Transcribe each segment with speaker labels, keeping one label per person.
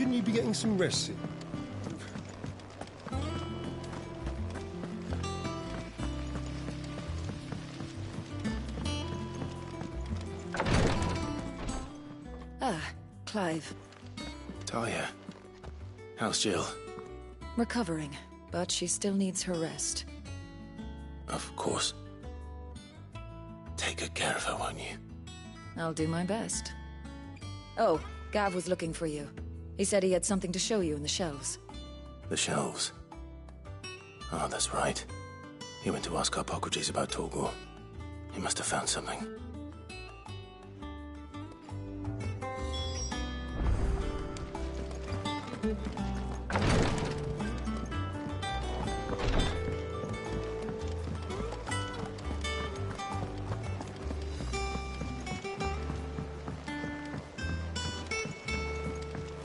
Speaker 1: Shouldn't you be getting some rest in?
Speaker 2: Clive.
Speaker 3: Talia. How's Jill?
Speaker 2: Recovering, but she still needs her rest.
Speaker 3: Of course. Take good care of her, won't you?
Speaker 2: I'll do my best. Oh, Gav was looking for you. He said he had something to show you in the shelves.
Speaker 3: The shelves? Oh, that's right. He went to ask Harpocrates about Torgal. He must have found something.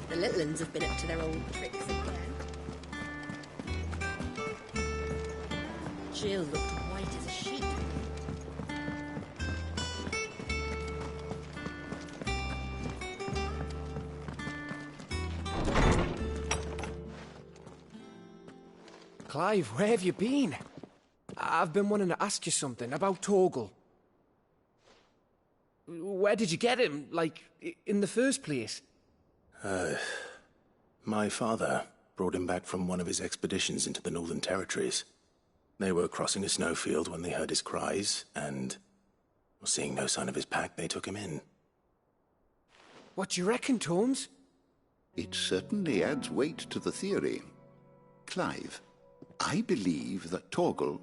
Speaker 4: The little uns have been up to their old tricks again. Jill looked white as a sheet.
Speaker 5: Clive, where have you been? I've been wanting to ask you something about Torgal. Where did you get him, like, in the first place?
Speaker 3: My father brought him back from one of his expeditions into the Northern Territories. They were crossing a snowfield when they heard his cries, and, seeing no sign of his pack, they took him in.
Speaker 5: What do you reckon, Tomes?
Speaker 6: It certainly adds weight to the theory. Clive, I believe that Torgal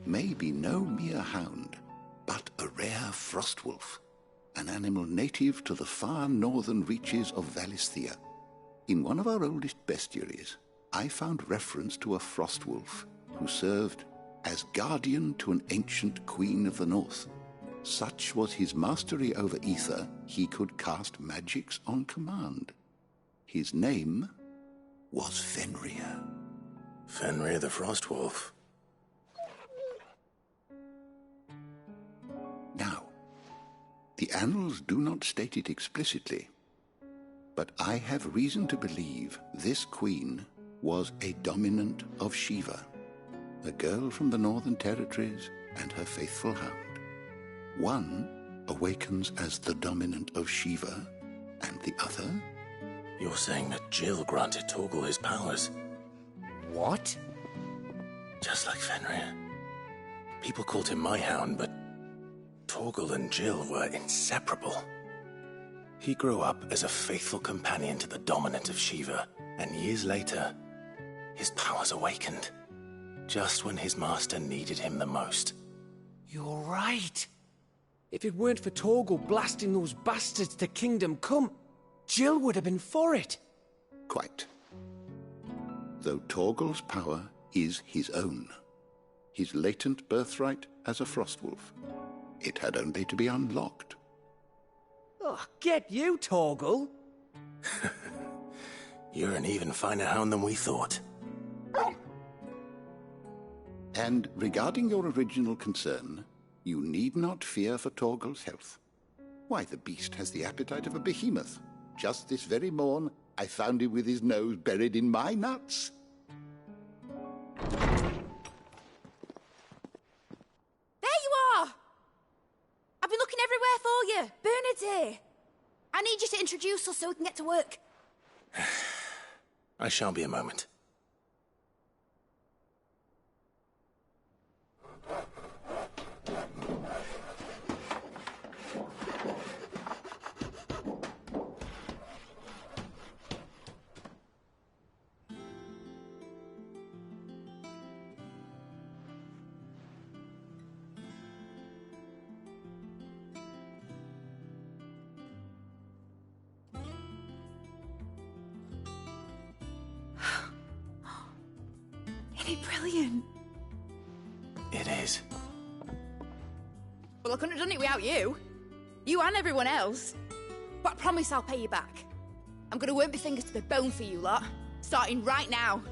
Speaker 6: may be no mere hound, but a rare frostwolf, an animal native to the far northern reaches of Valisthea. In one of our oldest bestiaries, I found reference to a frostwolf who served as guardian to an ancient queen of the north. Such was his mastery over ether, he could cast magics on command. His name was Fenrir.
Speaker 3: Fenrir the Frostwolf.
Speaker 6: Now, the annals do not state it explicitly, but I have reason to believe this queen was a dominant of Shiva, a girl from the Northern Territories and her faithful hound. One awakens as the dominant of Shiva, and the other...
Speaker 3: You're saying that Jill granted Torgal his powers?
Speaker 5: What?
Speaker 3: Just like Fenrir. People called him my hound, but Torgal and Jill were inseparable. He grew up as a faithful companion to the dominant of Shiva, and years later, his powers awakened, just when his master needed him the most.
Speaker 5: You're right. If it weren't for Torgal blasting those bastards to Kingdom Come, Jill would have been for it.
Speaker 6: Quite. Though Torgal's power is his own, his latent birthright as a frostwolf. It had only to be unlocked.
Speaker 5: Oh, get you, Torgal!
Speaker 3: You're an even finer hound than we thought.
Speaker 6: And regarding your original concern, you need not fear for Torgal's health. Why, the beast has the appetite of a behemoth. Just this very morn, I found him with his nose buried in my nuts.
Speaker 4: There you are! I've been looking everywhere for you. Bernard's here. I need you to introduce us so we can get to work.
Speaker 3: I shall be a moment.
Speaker 4: Isn't it brilliant?
Speaker 3: It is.
Speaker 4: Well, I couldn't have done it without you. You and everyone else. But I promise I'll pay you back. I'm gonna work my fingers to the bone for you lot, starting right now.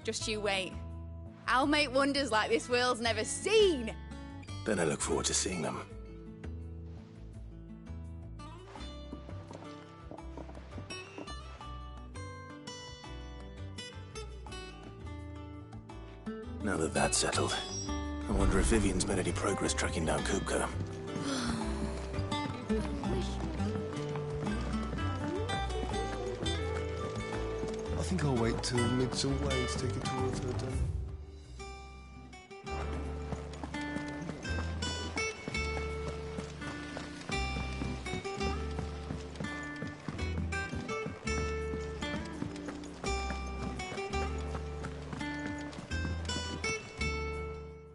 Speaker 4: Just you wait. I'll make wonders like this world's never seen.
Speaker 3: Then I look forward to seeing them. Now that that's settled, I wonder if Vivian's made any progress tracking down Kupka.
Speaker 1: I think I'll wait till mid's away to take it towards her den.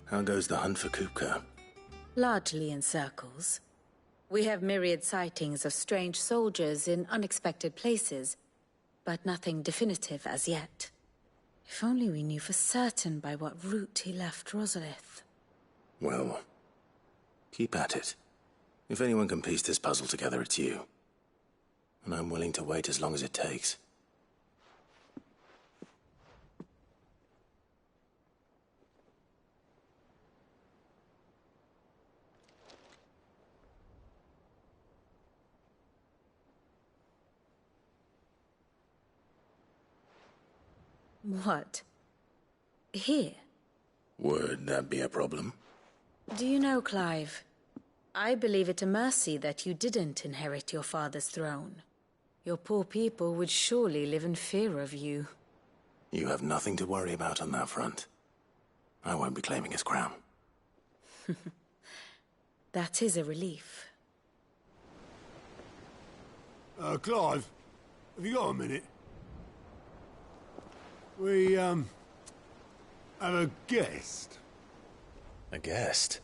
Speaker 3: How goes the hunt for Kupka?
Speaker 7: Largely in circles. We have myriad sightings of strange soldiers in unexpected places, but nothing definitive as yet. If only we knew for certain by what route he left Rosalith.
Speaker 3: Well, keep at it. If anyone can piece this puzzle together, it's you. And I'm willing to wait as long as it takes.
Speaker 7: What? Here?
Speaker 3: Would that be a problem?
Speaker 7: Do you know, Clive? I believe it a mercy that you didn't inherit your father's throne. Your poor people would surely live in fear of you.
Speaker 3: You have nothing to worry about on that front. I won't be claiming his crown.
Speaker 7: That is a relief.
Speaker 1: Clive, have you got a minute? We, have a guest.
Speaker 3: A guest?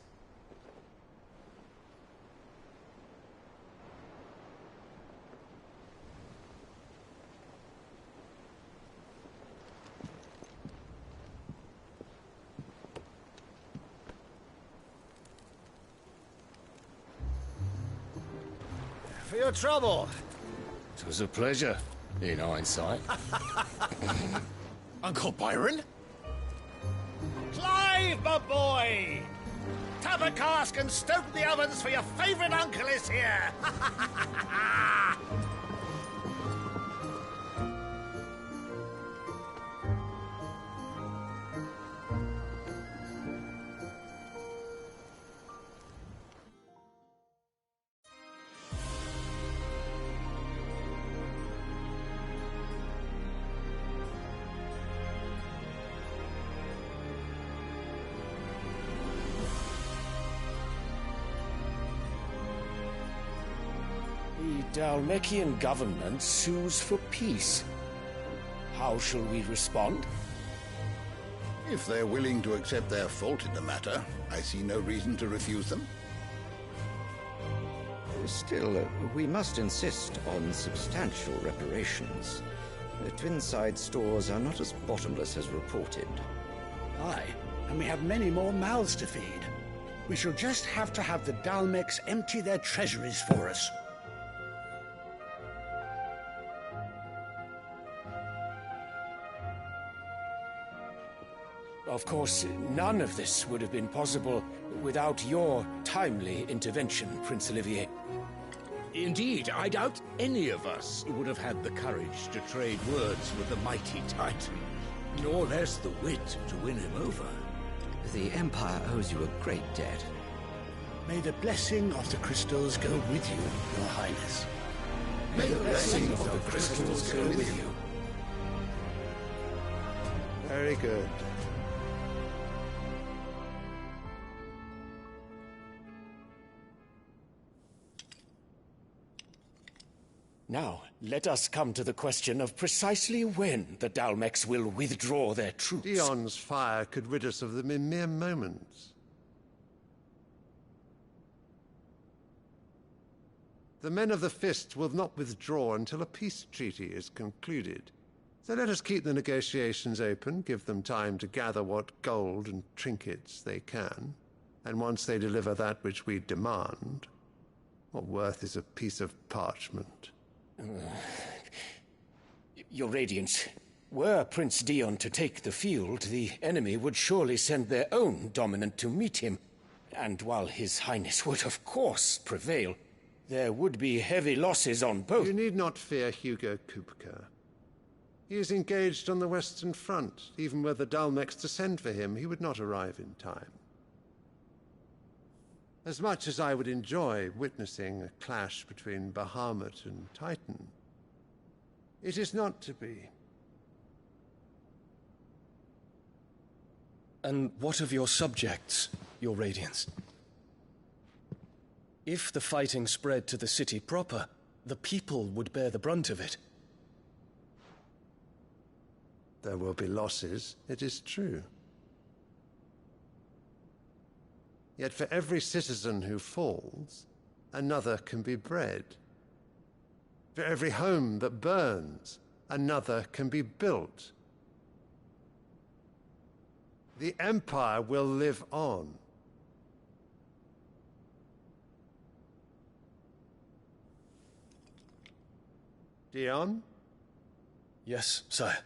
Speaker 8: For your trouble.
Speaker 9: It was a pleasure, in hindsight.
Speaker 8: Uncle Byron? Clive, my boy! Tap a cask and stoke the ovens for your favourite uncle is here!
Speaker 5: The Dalmekian government sues for peace. How shall we respond?
Speaker 6: If they're willing to accept their fault in the matter, I see no reason to refuse them.
Speaker 10: Still, we must insist on substantial reparations. The Twinside stores are not as bottomless as reported.
Speaker 11: Aye, and we have many more mouths to feed. We shall just have to have the Dalmecs empty their treasuries for us.
Speaker 5: Of course, none of this would have been possible without your timely intervention, Prince Olivier.
Speaker 12: Indeed, I doubt any of us would have had the courage to trade words with the mighty Titan, nor less the wit to win him over.
Speaker 10: The Empire owes you a great debt.
Speaker 11: May the blessing of the crystals go with you, Your Highness.
Speaker 5: May the blessing of the crystals go with you.
Speaker 1: Very good.
Speaker 5: Now, let us come to the question of precisely when the Dalmecs will withdraw their troops.
Speaker 1: Dion's fire could rid us of them in mere moments. The men of the Fist will not withdraw until a peace treaty is concluded. So let us keep the negotiations open, give them time to gather what gold and trinkets they can, and once they deliver that which we demand, what worth is a piece of parchment?
Speaker 5: Your Radiance, were Prince Dion to take the field, the enemy would surely send their own dominant to meet him. And while His Highness would of course prevail, there would be heavy losses on both.
Speaker 1: You need not fear Hugo Kupka. He is engaged on the Western Front. Even were the Dalmex to send for him, he would not arrive in time. As much as I would enjoy witnessing a clash between Bahamut and Titan, it is not to be.
Speaker 13: And what of your subjects, Your Radiance? If the fighting spread to the city proper, the people would bear the brunt of it.
Speaker 1: There will be losses, it is true. Yet for every citizen who falls, another can be bred. For every home that burns, another can be built. The Empire will live on. Dion?
Speaker 13: Yes, sire.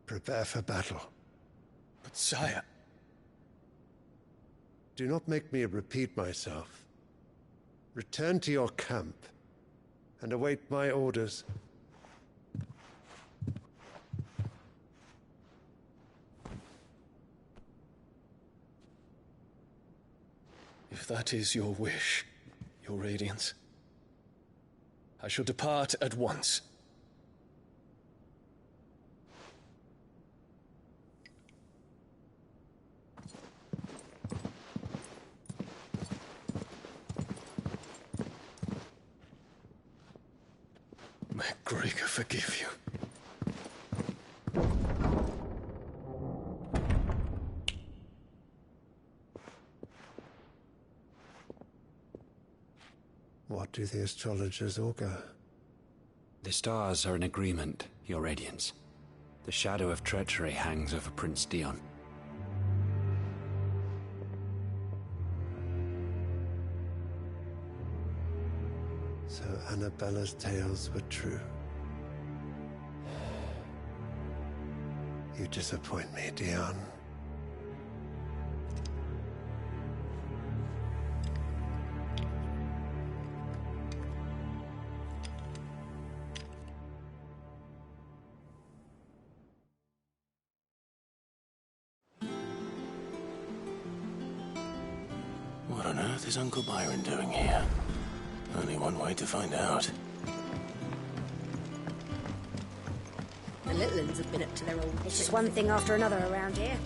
Speaker 1: Prepare for battle.
Speaker 13: But sire...
Speaker 1: Do not make me repeat myself. Return to your camp and await my orders.
Speaker 13: If that is your wish, Your Radiance, I shall depart at once. May Gregor forgive you.
Speaker 1: What do the astrologers augur?
Speaker 14: The stars are in agreement, Your Radiance. The shadow of treachery hangs over Prince Dion.
Speaker 1: So Annabella's tales were true. You disappoint me, Dion.
Speaker 3: What on earth is Uncle Byron doing here? Only one way to find out.
Speaker 15: The little ones have been up to their old... It's just one thing after another around here.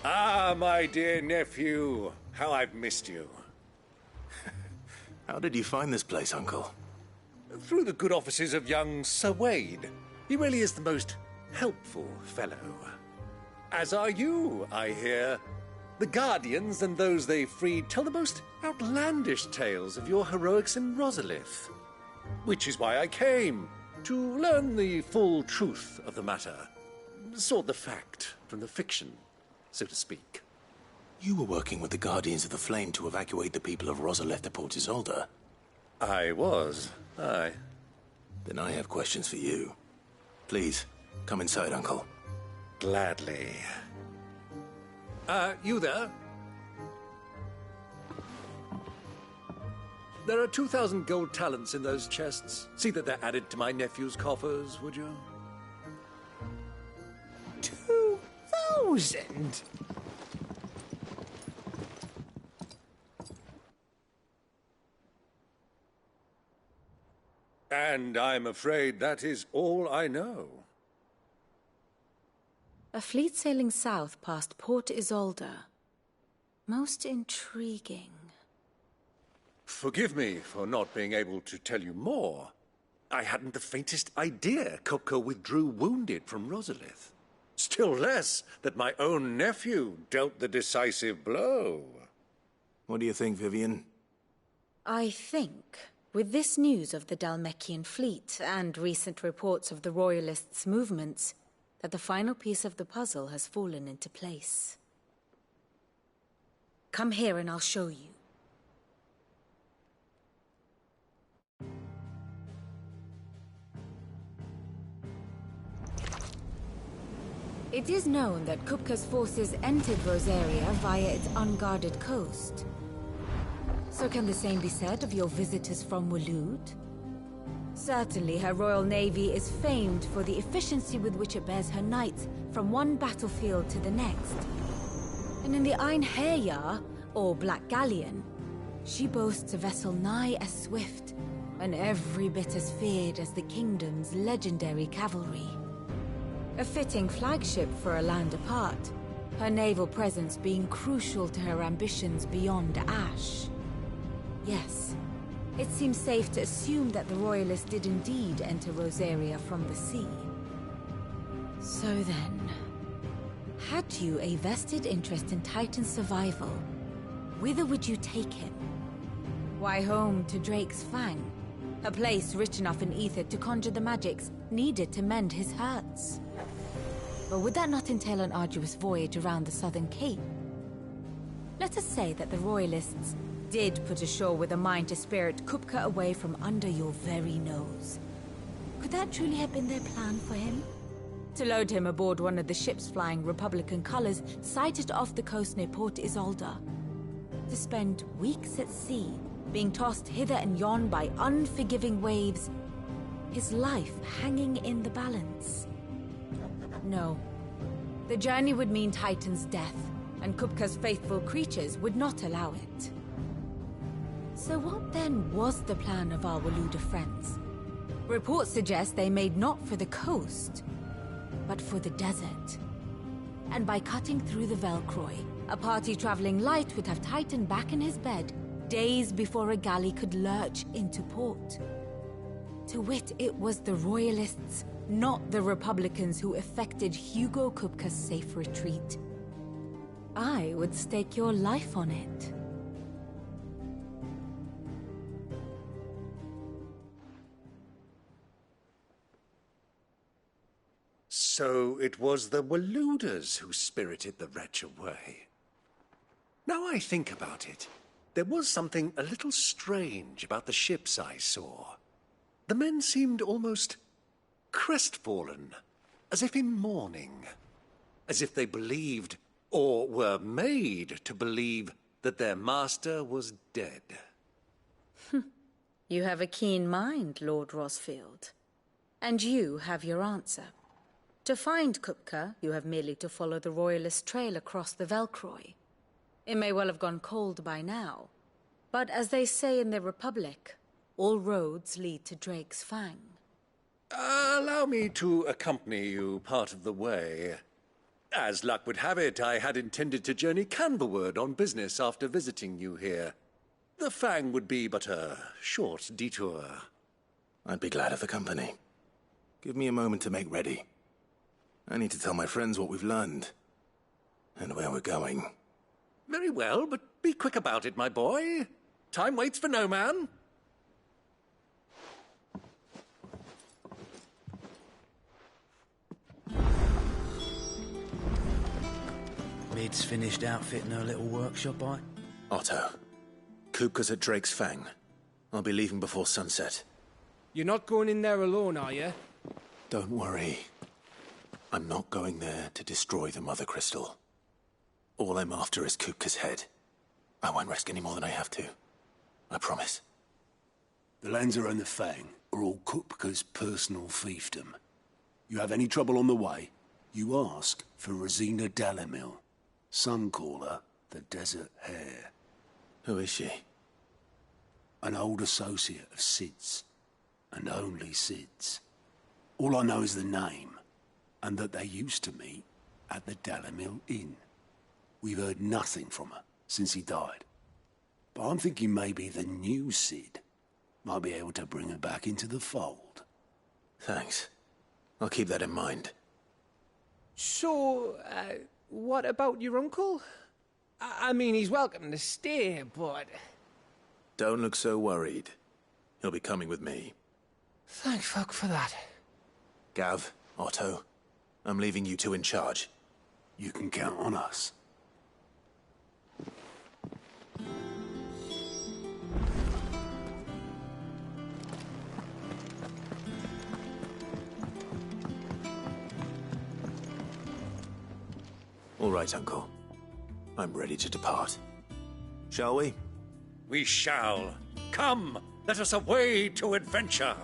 Speaker 8: Ah, my dear nephew. How I've missed you.
Speaker 3: How did you find this place, Uncle?
Speaker 8: Through the good offices of young Sir Wade. He really is the most helpful fellow. As are you, I hear. The Guardians and those they freed tell the most outlandish tales of your heroics in Rosalith. Which is why I came, to learn the full truth of the matter. Sort the fact from the fiction, so to speak.
Speaker 3: You were working with the Guardians of the Flame to evacuate the people of Rosalith to Port Isolde.
Speaker 8: I was, aye.
Speaker 3: Then I have questions for you. Please, come inside, Uncle.
Speaker 8: Gladly. You there? There are 2,000 gold talents in those chests. See that they're added to my nephew's coffers, would you?
Speaker 11: 2,000?
Speaker 8: And I'm afraid that is all I know.
Speaker 7: A fleet sailing south past Port Isolde. Most intriguing.
Speaker 8: Forgive me for not being able to tell you more. I hadn't the faintest idea Kupka withdrew wounded from Rosalith. Still less that my own nephew dealt the decisive blow.
Speaker 3: What do you think, Vivian?
Speaker 7: I think, with this news of the Dalmekian fleet and recent reports of the Royalists' movements, that the final piece of the puzzle has fallen into place. Come here and I'll show you. It is known that Kupka's forces entered Rosaria via its unguarded coast. So can the same be said of your visitors from Waloed? Certainly her royal navy is famed for the efficiency with which it bears her knights from one battlefield to the next. And in the Einherjar, or Black Galleon, she boasts a vessel nigh as swift and every bit as feared as the kingdom's legendary cavalry. A fitting flagship for a land apart, her naval presence being crucial to her ambitions beyond Ash. Yes, it seems safe to assume that the Royalists did indeed enter Rosaria from the sea. So then, had you a vested interest in Titan's survival, whither would you take him? Why, home to Drake's Fang, a place rich enough in ether to conjure the magics needed to mend his hurts. But would that not entail an arduous voyage around the southern cape? Let us say that the Royalists did put ashore with a mind to spirit Kupka away from under your very nose. Could that truly have been their plan for him? To load him aboard one of the ships flying Republican colors sighted off the coast near Port Isolde. To spend weeks at sea, being tossed hither and yon by unforgiving waves, his life hanging in the balance. No. The journey would mean Titan's death, and Kupka's faithful creatures would not allow it. So what then was the plan of our Waluda friends? Reports suggest they made not for the coast, but for the desert. And by cutting through the Velcroy, a party traveling light would have Titan back in his bed days before a galley could lurch into port. To wit, it was the Royalists, not the Republicans, who effected Hugo Kupka's safe retreat. I would stake your life on it.
Speaker 8: So it was the Waludas who spirited the wretch away. Now I think about it, there was something a little strange about the ships I saw. The men seemed almost crestfallen, as if in mourning, as if they believed, or were made to believe, that their master was dead.
Speaker 7: You have a keen mind, Lord Rosfield. And you have your answer. To find Kupka, you have merely to follow the Royalist trail across the Velcroy. It may well have gone cold by now, but as they say in the Republic, all roads lead to Drake's Fang.
Speaker 8: Allow me to accompany you part of the way. As luck would have it, I had intended to journey Canberward on business after visiting you here. The Fang would be but a short detour.
Speaker 3: I'd be glad of the company. Give me a moment to make ready. I need to tell my friends what we've learned, and where we're going.
Speaker 8: Very well, but be quick about it, my boy. Time waits for no man.
Speaker 16: Mid's finished outfitting her little workshop,
Speaker 3: Otto, Kupka's at Drake's Fang. I'll be leaving before sunset.
Speaker 17: You're not going in there alone, are you?
Speaker 3: Don't worry. I'm not going there to destroy the Mother Crystal. All I'm after is Kupka's head. I won't risk any more than I have to. I promise.
Speaker 18: The Lancer and the Fang are all Kupka's personal fiefdom. You have any trouble on the way, you ask for Rosina Dalamil. Some call her the Desert Hare.
Speaker 3: Who is she?
Speaker 18: An old associate of Sid's. and only Sid's. All I know is the name, and that they used to meet at the Dalimil Inn. We've heard nothing from her since he died. But I'm thinking maybe the new Sid might be able to bring her back into the fold.
Speaker 3: Thanks. I'll keep that in mind.
Speaker 17: So, what about your uncle? I mean, he's welcome to stay, but...
Speaker 3: Don't look so worried. He'll be coming with me.
Speaker 17: Thank fuck for that.
Speaker 3: Gav, Otto, I'm leaving you two in charge.
Speaker 18: You can count on us.
Speaker 3: All right, Uncle. I'm ready to depart. Shall we?
Speaker 8: We shall. Come, let us away to adventure.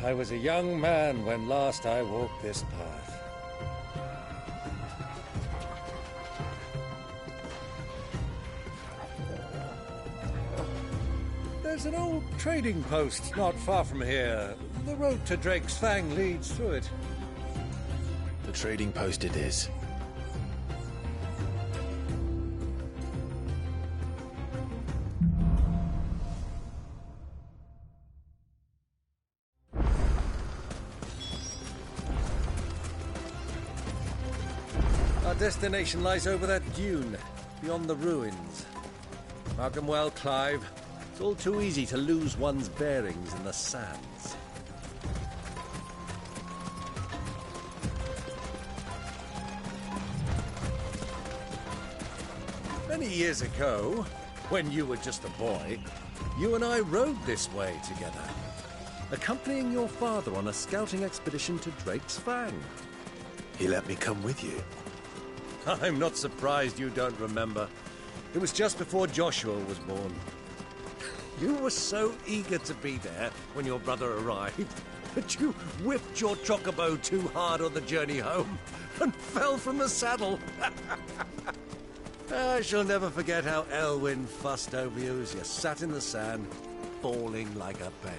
Speaker 8: I was a young man when last I walked this path. There's an old trading post not far from here. The road to Drake's Fang leads through it.
Speaker 3: The trading post it is.
Speaker 8: Our destination lies over that dune, beyond the ruins. Mark 'em well, Clive. It's all too easy to lose one's bearings in the sands. Many years ago, when you were just a boy, you and I rode this way together, accompanying your father on a scouting expedition to Drake's Fang.
Speaker 3: He let me come with you.
Speaker 8: I'm not surprised you don't remember. It was just before Joshua was born. You were so eager to be there when your brother arrived that you whipped your chocobo too hard on the journey home and fell from the saddle. I shall never forget how Elwyn fussed over you as you sat in the sand, bawling like a babe.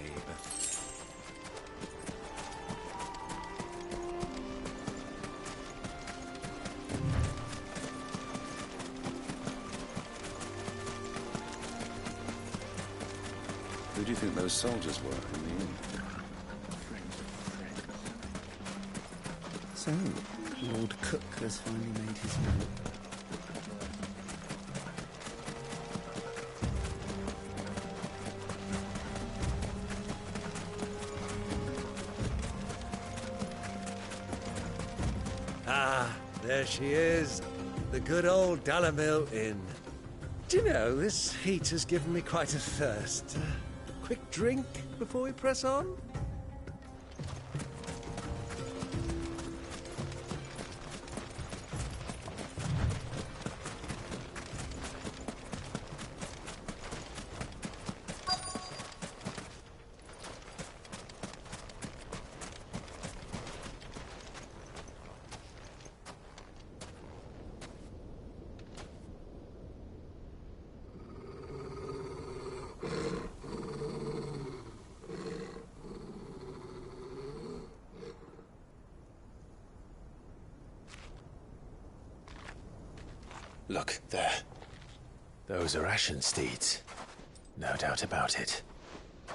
Speaker 19: Who do you think those soldiers were in the inn?
Speaker 20: So, Lord Cook has finally made his will.
Speaker 8: Ah, there she is. The good old Dalimil Inn. Do you know, this heat has given me quite a thirst. Quick drink before we press on?
Speaker 3: Look, there. Those are Ashen steeds. No doubt about it.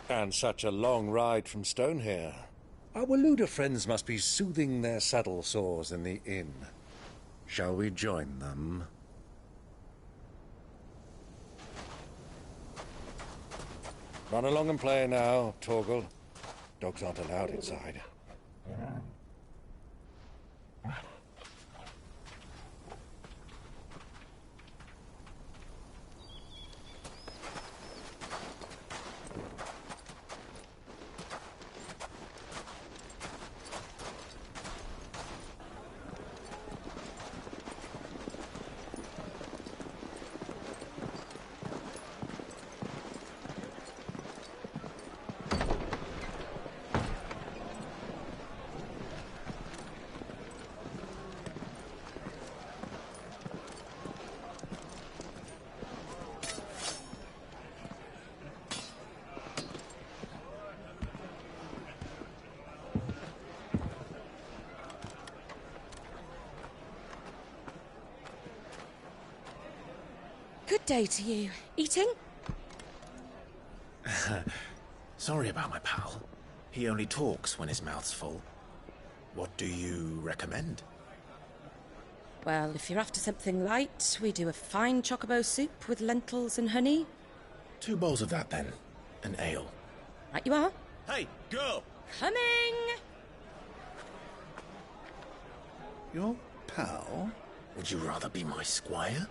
Speaker 8: And such a long ride from Stone here. Our Waluda friends must be soothing their saddle sores in the inn. Shall we join them? Run along and play now, Torgal. Dogs aren't allowed inside.
Speaker 15: Good day to you. Eating?
Speaker 3: Sorry about my pal. He only talks when his mouth's full. What do you recommend?
Speaker 15: Well, if you're after something light, we do a fine chocobo soup with lentils and honey.
Speaker 3: 2 bowls of that, then. An ale.
Speaker 15: Right you are.
Speaker 3: Hey, girl!
Speaker 15: Coming!
Speaker 19: Your pal?
Speaker 3: Would you rather be my squire?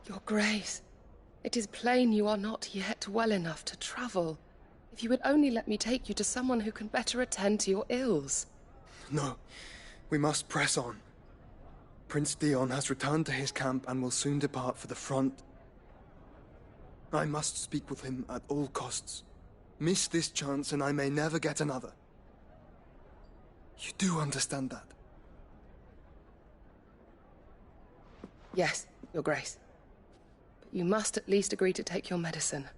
Speaker 21: Your Grace, it is plain you are not yet well enough to travel. If you would only let me take you to someone who can better attend to your ills.
Speaker 22: No, we must press on. Prince Dion has returned to his camp and will soon depart for the front. I must speak with him at all costs. Miss this chance and I may never get another. You do understand that?
Speaker 21: Yes, Your Grace. But you must at least agree to take your medicine.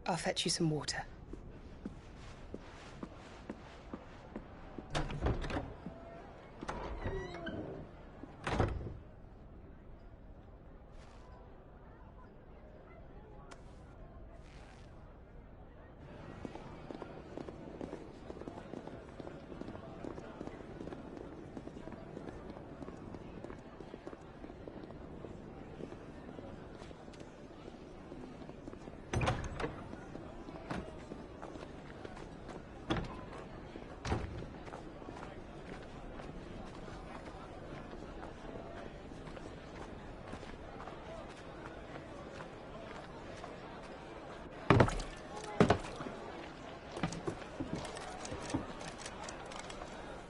Speaker 21: I'll fetch you some water.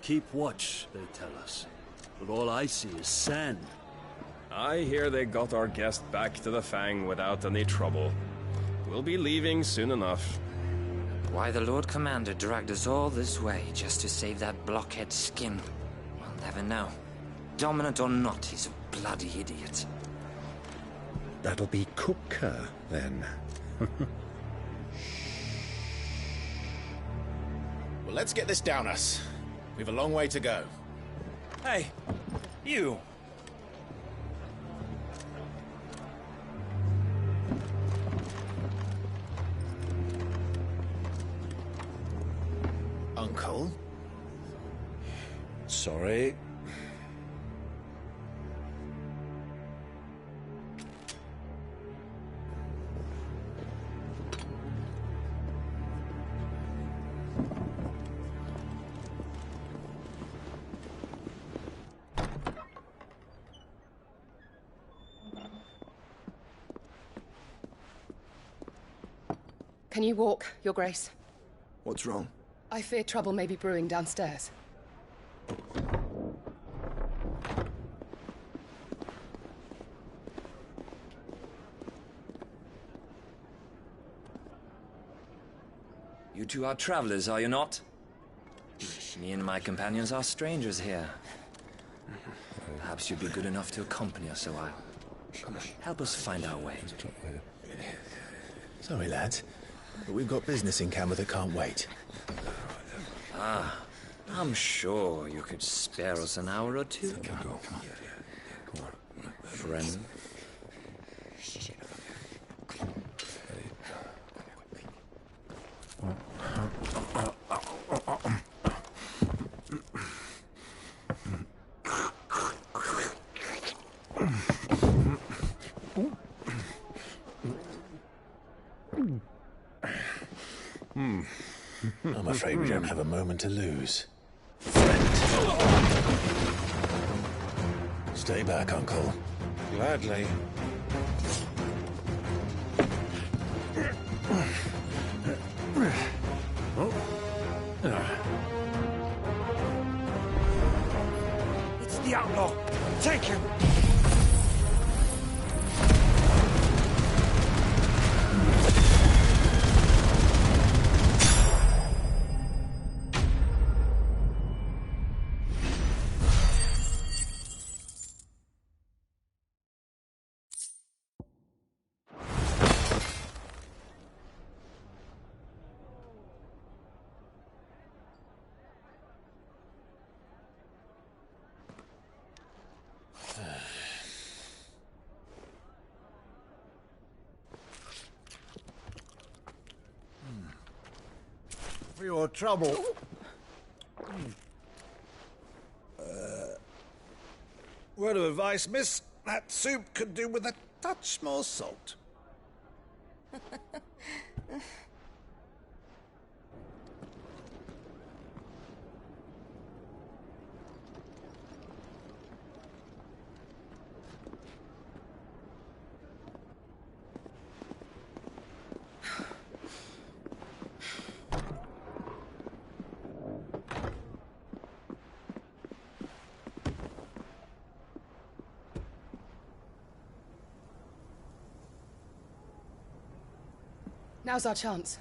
Speaker 23: Keep watch, they tell us. But all I see is sand.
Speaker 13: I hear they got our guest back to the Fang without any trouble. We'll be leaving soon enough.
Speaker 14: Why the Lord Commander dragged us all this way just to save that blockhead skin, we'll never know. Dominant or not, he's a bloody idiot.
Speaker 24: That'll be Cooker, then.
Speaker 3: Well, let's get this down us. We've a long way to go.
Speaker 16: Hey, you!
Speaker 3: Uncle?
Speaker 24: Sorry.
Speaker 21: Can you walk, Your Grace?
Speaker 22: What's wrong?
Speaker 21: I fear trouble may be brewing downstairs.
Speaker 14: You two are travelers, are you not? Me and my companions are strangers here. Perhaps you'd be good enough to accompany us a while. Help us find our way.
Speaker 3: Sorry, lads, but we've got business in camera that can't wait.
Speaker 14: Ah, I'm sure you could spare us an hour or two. Friend.
Speaker 3: I'm afraid we don't have a moment to lose. Stay back, Uncle.
Speaker 5: Gladly.
Speaker 11: It's the outlaw. Take him.
Speaker 2: For your trouble. Word of advice, miss. That soup could do with a touch more salt.
Speaker 21: Now's our chance.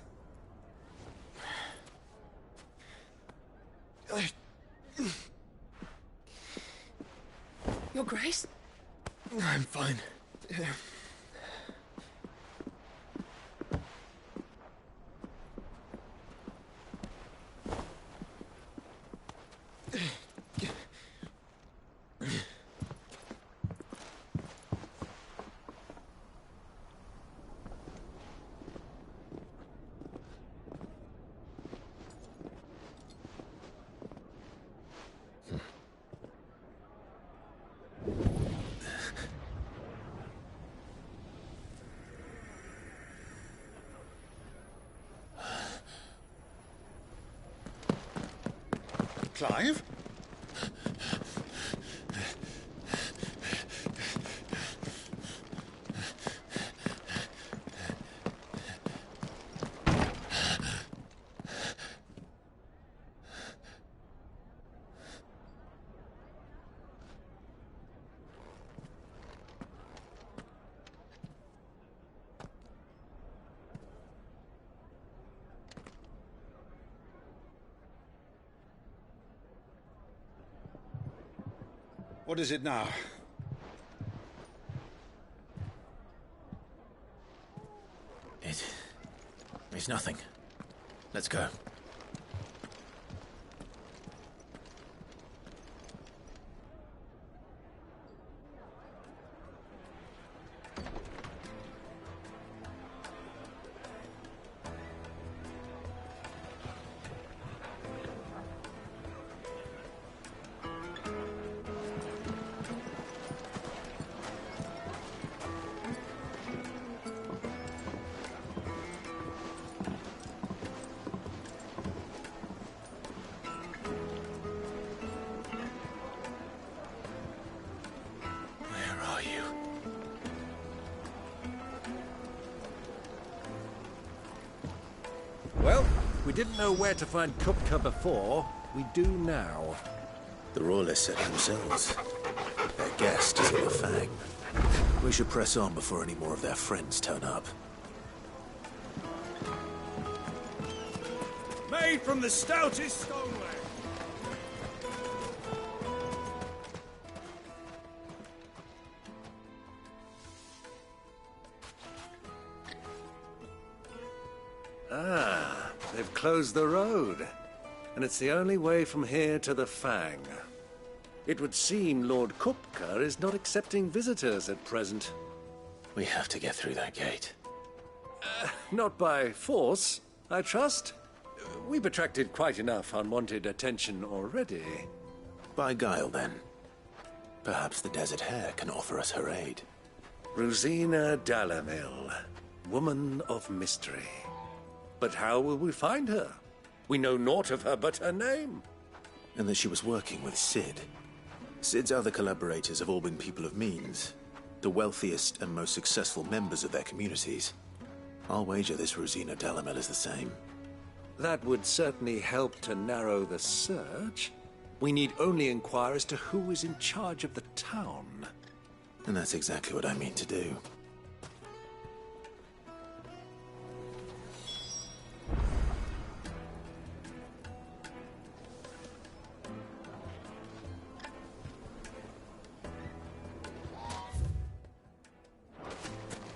Speaker 21: Your Grace?
Speaker 2: I'm fine. Clive? What is it now?
Speaker 3: It's nothing. Let's go.
Speaker 8: Well, we didn't know where to find Kupka before. We do now.
Speaker 3: The Royalists said themselves. Their guest is in the Fang. We should press on before any more of their friends turn up.
Speaker 2: Made from the stoutest stoneware.
Speaker 8: Ah, they've closed the road. And it's the only way from here to the Fang. It would seem Lord Kupka is not accepting visitors at present.
Speaker 3: We have to get through that gate.
Speaker 8: Not by force, I trust. We've attracted quite enough unwanted attention already.
Speaker 3: By guile, then. Perhaps the Desert Hare can offer us her aid.
Speaker 8: Rosina Dalamil, woman of mystery. But how will we find her? We know naught of her but her name.
Speaker 3: And that she was working with Sid. Sid's other collaborators have all been people of means, the wealthiest and most successful members of their communities. I'll wager this Rosina Delamel is the same.
Speaker 8: That would certainly help to narrow the search. We need only inquire as to who is in charge of the town.
Speaker 3: And that's exactly what I mean to do.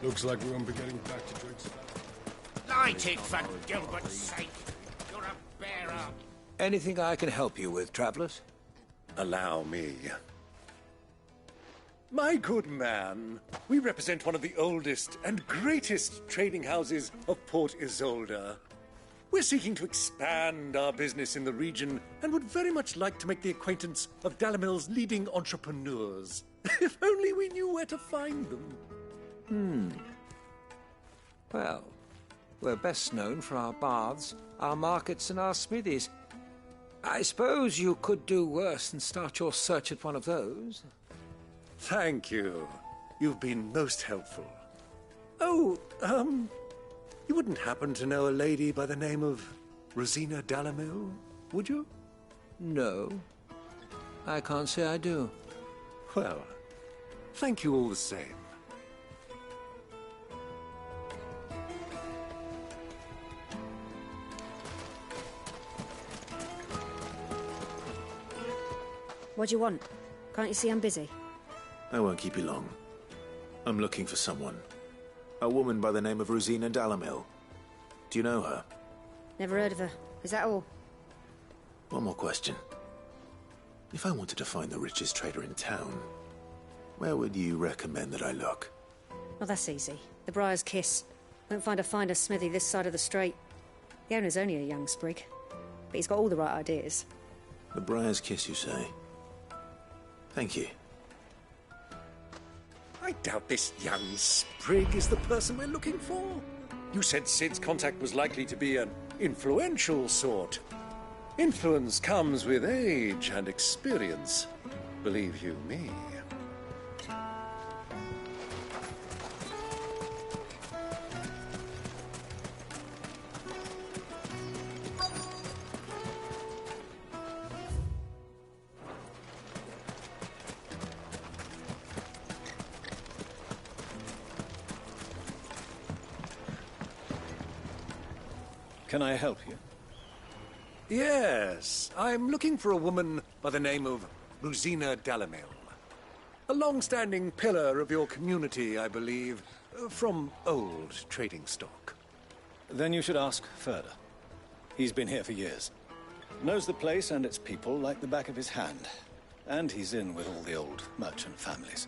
Speaker 4: Looks like we won't be getting back to Drake's.
Speaker 2: Light it, for Gilbert's sake! You're a bearer!
Speaker 8: Anything I can help you with, travelers?
Speaker 6: Allow me. My good man, we represent one of the oldest and greatest trading houses of Port Isolde. We're seeking to expand our business in the region and would very much like to make the acquaintance of Dalamel's leading entrepreneurs. If only we knew where to find them.
Speaker 2: Well, we're best known for our baths, our markets, and our smithies. I suppose you could do worse than start your search at one of those.
Speaker 6: Thank you. You've been most helpful. Oh, you wouldn't happen to know a lady by the name of Rosina Delamel, would you?
Speaker 2: No, I can't say I do.
Speaker 6: Well, thank you all the same.
Speaker 9: What do you want? Can't you see I'm busy?
Speaker 3: I won't keep you long. I'm looking for someone. A woman by the name of Rosina Delamel. Do you know her?
Speaker 9: Never heard of her. Is that all?
Speaker 3: One more question. If I wanted to find the richest trader in town, where would you recommend that I look?
Speaker 9: Oh, that's easy. The Briar's Kiss. Won't find a finer smithy this side of the strait. The owner's only a young sprig, but he's got all the right ideas.
Speaker 3: The Briar's Kiss, you say? Thank you.
Speaker 6: I doubt this young sprig is the person we're looking for. You said Sid's contact was likely to be an influential sort. Influence comes with age and experience, believe you me.
Speaker 13: Can I help you?
Speaker 6: Yes, I'm looking for a woman by the name of Rosina Delamel. A long-standing pillar of your community, I believe, from old trading stock.
Speaker 13: Then you should ask further. He's been here for years. Knows the place and its people like the back of his hand. And he's in with all the old merchant families.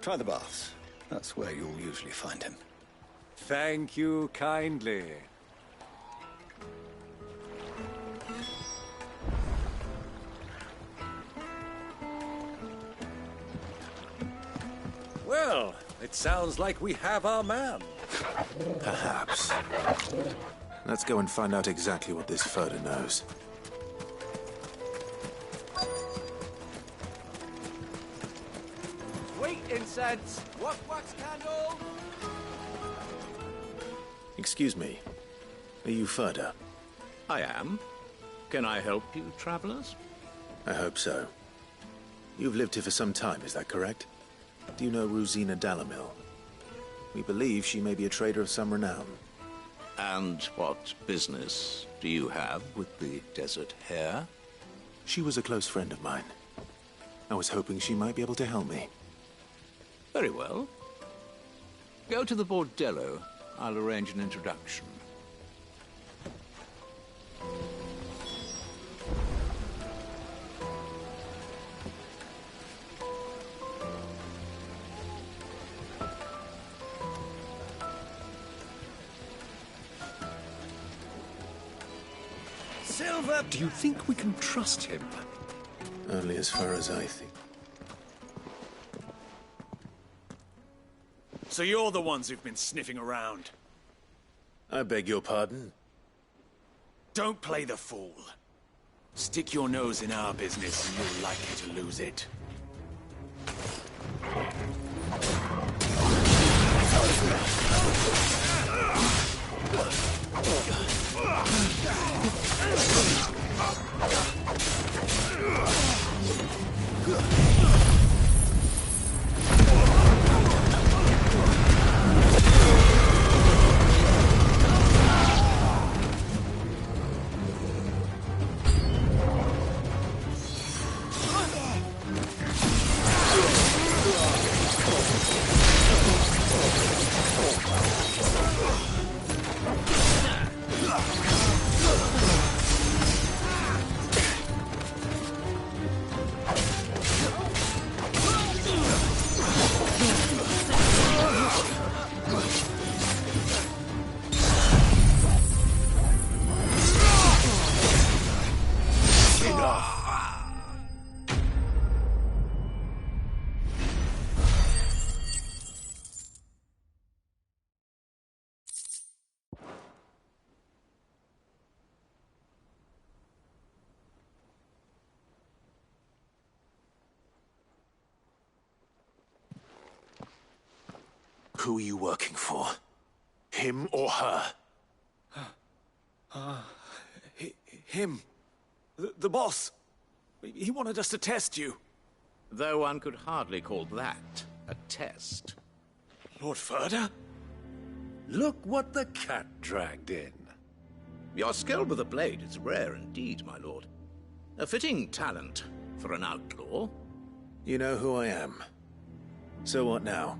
Speaker 13: Try the baths. That's where you'll usually find him.
Speaker 6: Thank you kindly. Well, it sounds like we have our man.
Speaker 3: Perhaps. Let's go and find out exactly what this Furder knows.
Speaker 2: Sweet incense! Wax candle!
Speaker 3: Excuse me. Are you Furder?
Speaker 12: I am. Can I help you, travelers?
Speaker 3: I hope so. You've lived here for some time, is that correct? Do you know Rosina Delamel? We believe she may be a trader of some renown.
Speaker 12: And what business do you have with the desert hare?
Speaker 3: She was a close friend of mine. I was hoping she might be able to help me.
Speaker 12: Very well. Go to the bordello. I'll arrange an introduction.
Speaker 6: Silver, do you think we can trust him?
Speaker 3: Only as far as I think.
Speaker 25: So you're the ones who've been sniffing around?
Speaker 3: I beg your pardon?
Speaker 25: Don't play the fool. Stick your nose in our business and you're likely to lose it.
Speaker 3: Who are you working for? Him or her?
Speaker 25: Him. The boss. He wanted us to test you.
Speaker 12: Though one could hardly call that a test.
Speaker 25: Lord Ferda?
Speaker 6: Look what the cat dragged in.
Speaker 12: Your skill with a blade is rare indeed, my lord. A fitting talent for an outlaw.
Speaker 3: You know who I am. So what now?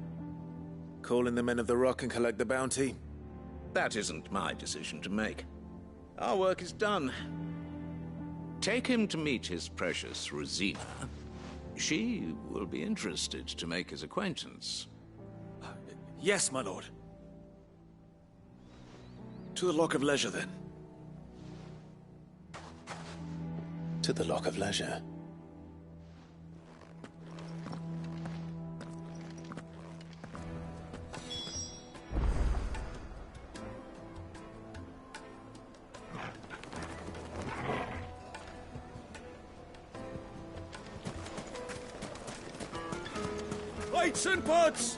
Speaker 3: Call in the Men of the Rock and collect the bounty?
Speaker 12: That isn't my decision to make. Our work is done. Take him to meet his precious Rosina. She will be interested to make his acquaintance.
Speaker 25: Yes, my lord. To the Lock of Leisure, then.
Speaker 3: To the Lock of Leisure.
Speaker 25: Lights and pots!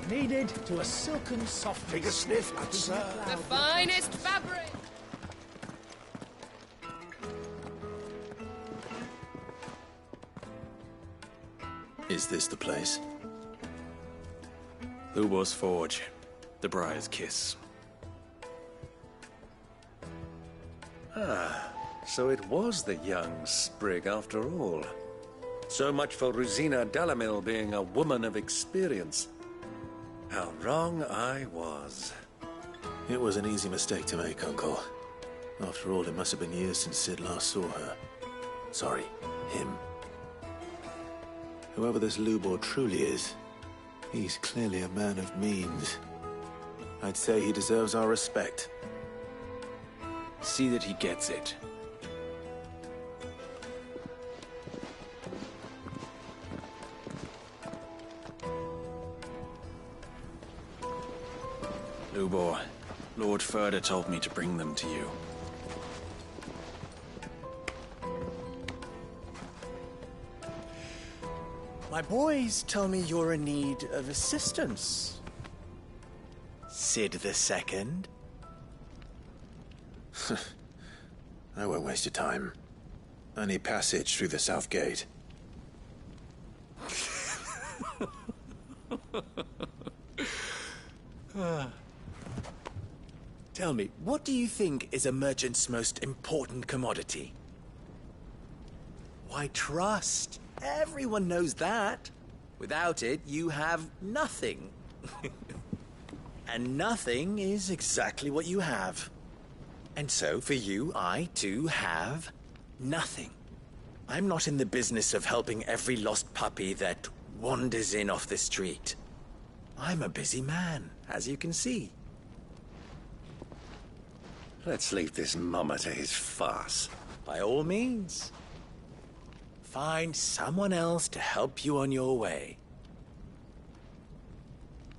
Speaker 11: Kneaded to a silken softness.
Speaker 25: Take a sniff, good sir.
Speaker 21: The finest fabric!
Speaker 3: Is this the place?
Speaker 25: Hugo's Forge. The Briar's Kiss.
Speaker 6: So it was the young sprig after all. So much for Rosina Dalamil being a woman of experience. How wrong I was.
Speaker 3: It was an easy mistake to make, Uncle. After all, it must have been years since Sid last saw her. Sorry, him. Whoever this Lubor truly is, he's clearly a man of means. I'd say he deserves our respect.
Speaker 25: See that he gets it. Lubor, Lord Ferda told me to bring them to you.
Speaker 1: My boys tell me you're in need of assistance. Sid the Second?
Speaker 3: I won't waste your time. I need passage through the south gate.
Speaker 1: Tell me, what do you think is a merchant's most important commodity? Why, trust. Everyone knows that. Without it, you have nothing. And nothing is exactly what you have. And so, for you, I, too, have nothing. I'm not in the business of helping every lost puppy that wanders in off the street. I'm a busy man, as you can see.
Speaker 6: Let's leave this mummer to his farce.
Speaker 1: By all means. Find someone else to help you on your way.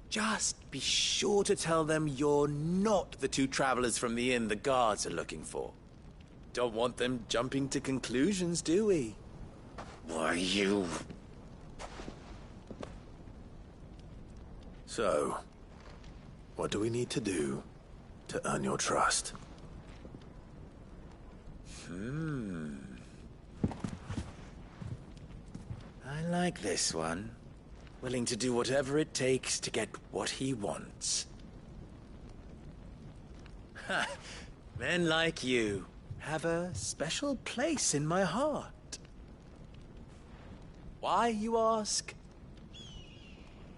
Speaker 1: Just be sure to tell them you're not the two travelers from the inn the guards are looking for. Don't want them jumping to conclusions, do we?
Speaker 6: Why, you...
Speaker 3: So, what do we need to do to earn your trust?
Speaker 1: I like this one. Willing to do whatever it takes to get what he wants. Ha! Men like you have a special place in my heart. Why, you ask?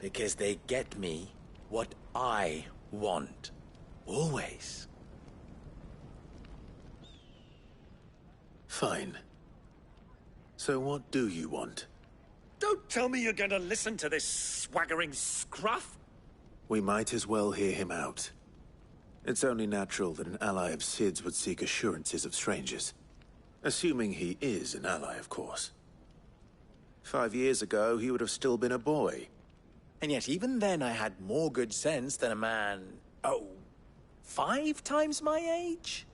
Speaker 1: Because they get me what I want. Always.
Speaker 3: Fine. So what do you want?
Speaker 6: Don't tell me you're going to listen to this swaggering scruff!
Speaker 3: We might as well hear him out. It's only natural that an ally of Sid's would seek assurances of strangers. Assuming he is an ally, of course. 5 years ago, he would have still been a boy.
Speaker 1: And yet even then I had more good sense than a man... 5 times my age?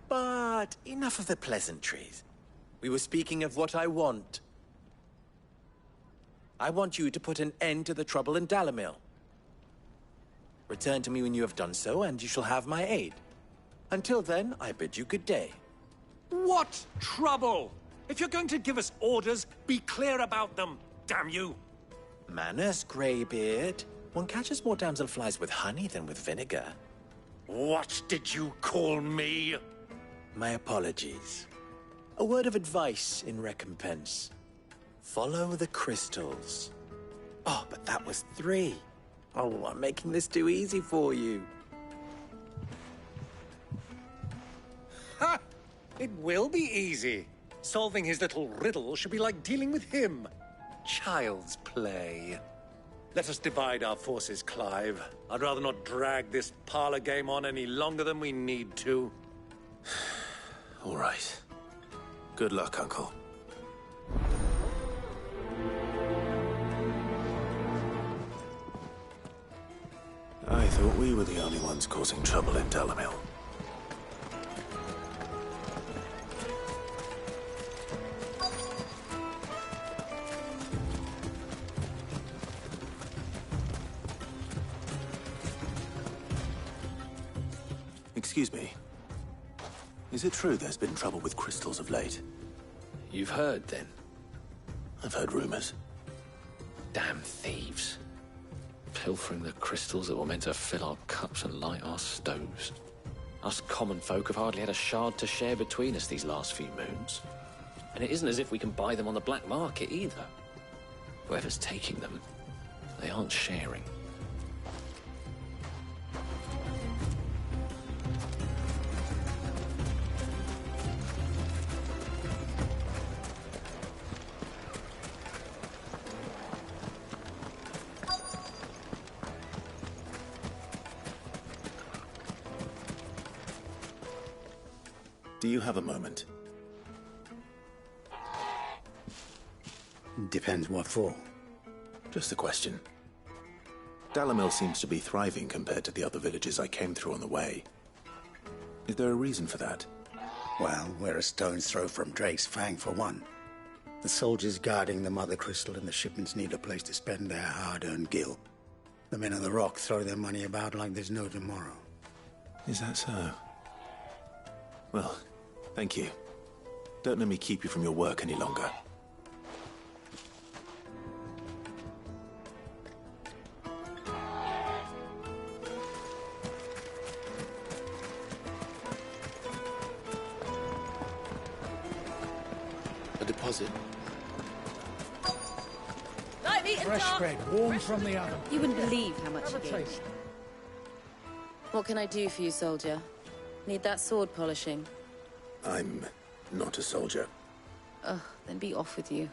Speaker 1: But enough of the pleasantries. We were speaking of what I want. I want you to put an end to the trouble in Dalamil. Return to me when you have done so, and you shall have my aid. Until then, I bid you good day.
Speaker 6: What trouble? If you're going to give us orders, be clear about them, damn you!
Speaker 1: Manners, Greybeard. One catches more damselflies with honey than with vinegar.
Speaker 6: What did you call me?
Speaker 1: My apologies. A word of advice in recompense. Follow the crystals. Oh, but that was 3. Oh, I'm making this too easy for you.
Speaker 6: Ha! It will be easy. Solving his little riddle should be like dealing with him. Child's play. Let us divide our forces, Clive. I'd rather not drag this parlor game on any longer than we need to.
Speaker 3: All right. Good luck, Uncle. I thought we were the only ones causing trouble in Dalamil. Excuse me. Is it true there's been trouble with crystals of late?
Speaker 7: You've heard, then?
Speaker 3: I've heard rumors.
Speaker 7: Damn thieves. Pilfering the crystals that were meant to fill our cups and light our stoves. Us common folk have hardly had a shard to share between us these last few moons. And it isn't as if we can buy them on the black market either. Whoever's taking them, they aren't sharing.
Speaker 3: Do you have a moment?
Speaker 11: Depends what for.
Speaker 3: Just a question. Dalamil seems to be thriving compared to the other villages I came through on the way. Is there a reason for that?
Speaker 11: Well, we're a stone's throw from Drake's Fang, for one. The soldiers guarding the Mother Crystal and the shipments need a place to spend their hard-earned gil. The men of the Rock throw their money about like there's no tomorrow.
Speaker 3: Is that so? Well, thank you. Don't let me keep you from your work any longer.
Speaker 7: A deposit?
Speaker 15: Light meat and
Speaker 11: Fresh
Speaker 15: dark.
Speaker 11: bread, warm from the oven.
Speaker 15: You wouldn't believe how much he gave me.
Speaker 10: What can I do for you, soldier? Need that sword polishing?
Speaker 3: I'm not a soldier.
Speaker 10: Ugh, then be off with you.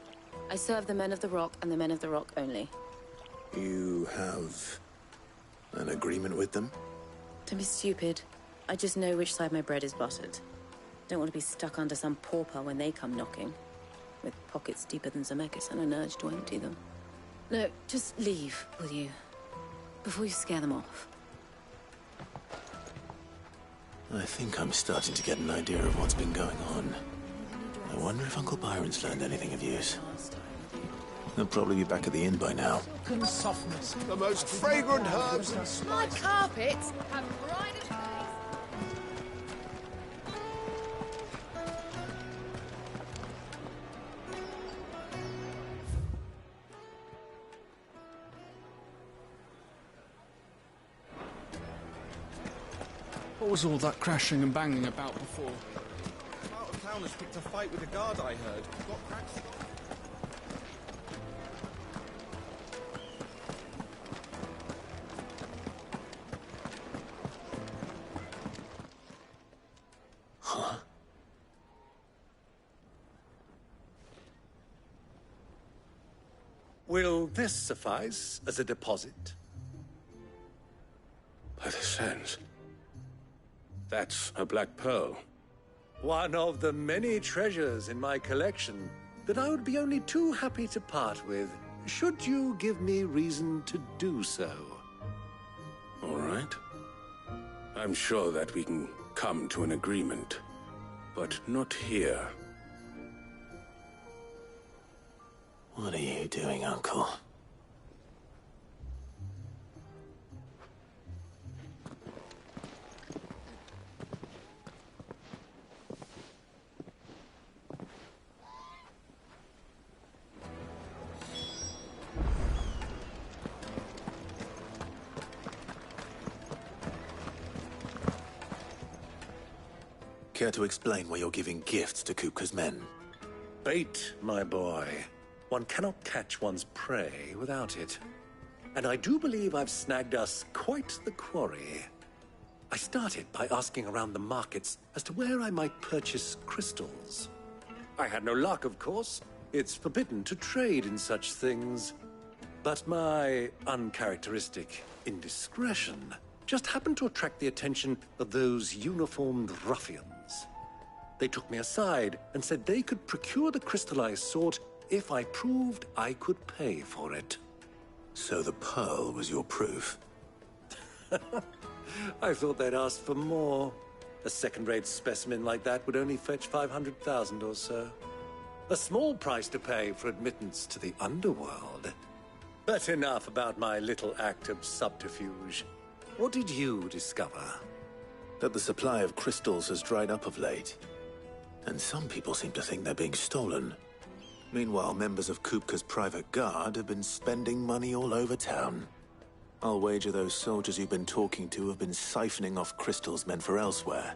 Speaker 10: I serve the men of the Rock and the men of the Rock only.
Speaker 3: You have an agreement with them?
Speaker 10: Don't be stupid. I just know which side my bread is buttered. Don't want to be stuck under some pauper when they come knocking. With pockets deeper than Zemeckis and an urge to empty them. No, just leave, will you? Before you scare them off.
Speaker 3: I think I'm starting to get an idea of what's been going on. I wonder if Uncle Byron's learned anything of use. He'll probably be back at the inn by now.
Speaker 11: Silken softness.
Speaker 17: The most fragrant herbs.
Speaker 21: My carpets have bright as
Speaker 18: What was all that crashing and banging about before?
Speaker 17: Out of town has picked a fight with a guard, I heard. Got cracks.
Speaker 3: Huh?
Speaker 6: Will this suffice as a deposit?
Speaker 4: By the sands. That's a black pearl.
Speaker 6: One of the many treasures in my collection that I would be only too happy to part with, should you give me reason to do so.
Speaker 4: All right. I'm sure that we can come to an agreement, but not here.
Speaker 3: What are you doing, Uncle? Care to explain why you're giving gifts to Kupka's men?
Speaker 6: Bait, my boy. One cannot catch one's prey without it. And I do believe I've snagged us quite the quarry. I started by asking around the markets as to where I might purchase crystals. I had no luck, of course. It's forbidden to trade in such things. But my uncharacteristic indiscretion just happened to attract the attention of those uniformed ruffians. They took me aside and said they could procure the crystal I sought if I proved I could pay for it.
Speaker 3: So the pearl was your proof?
Speaker 6: I thought they'd ask for more. A second-rate specimen like that would only fetch 500,000 or so. A small price to pay for admittance to the underworld. But enough about my little act of subterfuge. What did you discover?
Speaker 3: That the supply of crystals has dried up of late. And some people seem to think they're being stolen. Meanwhile, members of Kupka's private guard have been spending money all over town. I'll wager those soldiers you've been talking to have been siphoning off crystals meant for elsewhere,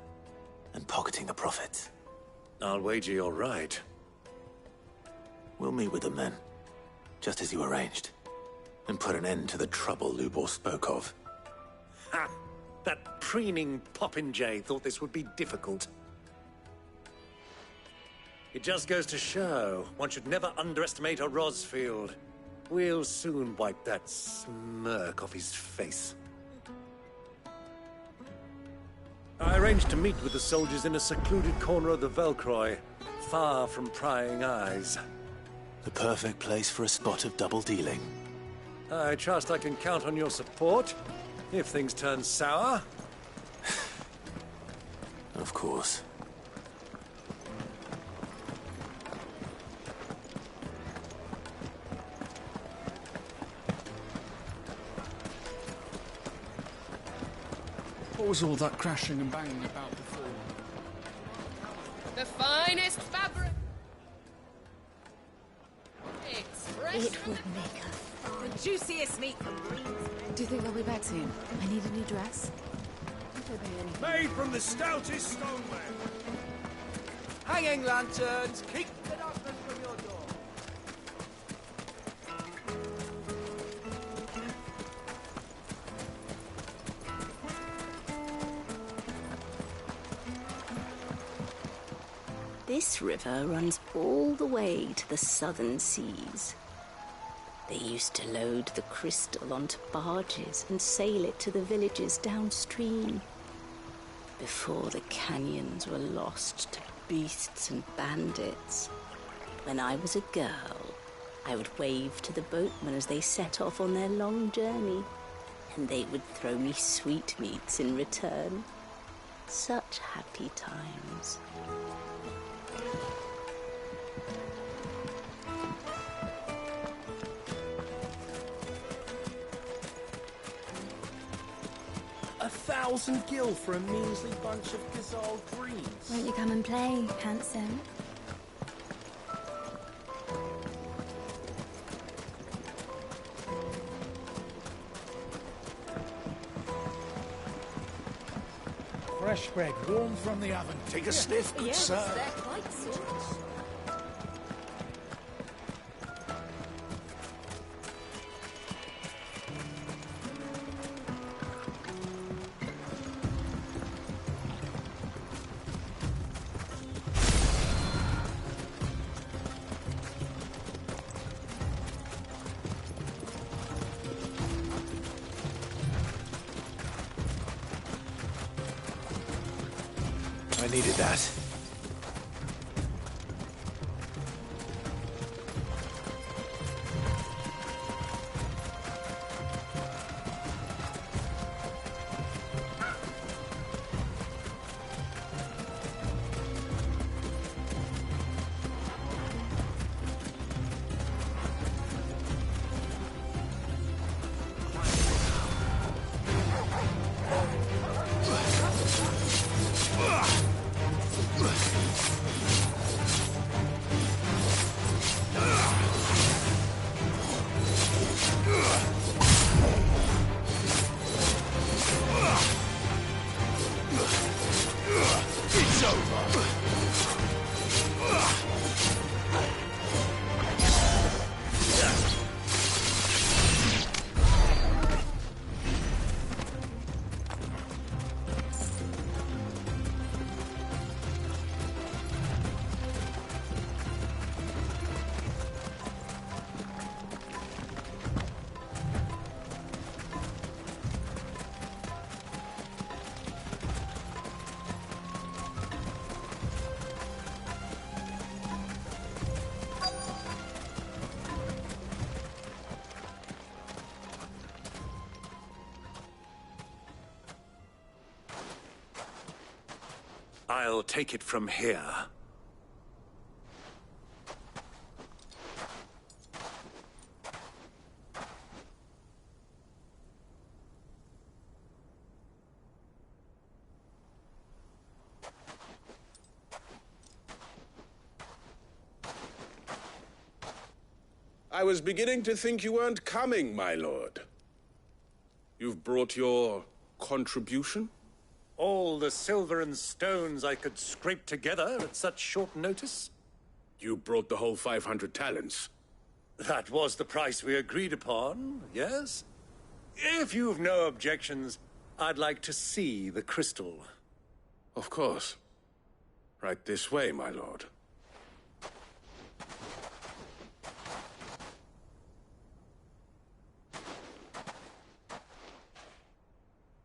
Speaker 3: and pocketing the profits.
Speaker 6: I'll wager you're right.
Speaker 3: We'll meet with them then, just as you arranged, and put an end to the trouble Lubor spoke of.
Speaker 6: Ha! That preening popinjay thought this would be difficult. It just goes to show, one should never underestimate a Rosfield. We'll soon wipe that smirk off his face. I arranged to meet with the soldiers in a secluded corner of the Velcroy, far from prying eyes.
Speaker 3: The perfect place for a spot of double dealing.
Speaker 6: I trust I can count on your support, if things turn sour.
Speaker 3: Of course.
Speaker 18: What was all that crashing and banging about before?
Speaker 21: The finest fabric.
Speaker 9: It would make her
Speaker 16: The juiciest meat from greens.
Speaker 10: Do you think they'll be back soon? I need a new dress.
Speaker 19: Made from the stoutest stoneware.
Speaker 20: Hanging lanterns, keep the darkness from your door.
Speaker 23: This river runs all the way to the southern seas. They used to load the crystal onto barges and sail it to the villages downstream. Before the canyons were lost to beasts and bandits. When I was a girl, I would wave to the boatmen as they set off on their long journey, and they would throw me sweetmeats in return. Such happy times.
Speaker 19: A 1,000 gil for a measly bunch of Gazal greens.
Speaker 24: Won't you come and play, handsome?
Speaker 19: Fresh bread, warm from the oven. Take a sniff, good sir.
Speaker 16: They're quite sweet.
Speaker 3: I needed that.
Speaker 6: I'll take it from here.
Speaker 4: I was beginning to think you weren't coming, my lord. You've brought your contribution?
Speaker 6: All the silver and stones I could scrape together at such short notice?
Speaker 4: You brought the whole 500 talents.
Speaker 6: That was the price we agreed upon, yes? If you've no objections, I'd like to see the crystal.
Speaker 4: Of course. Right this way, my lord.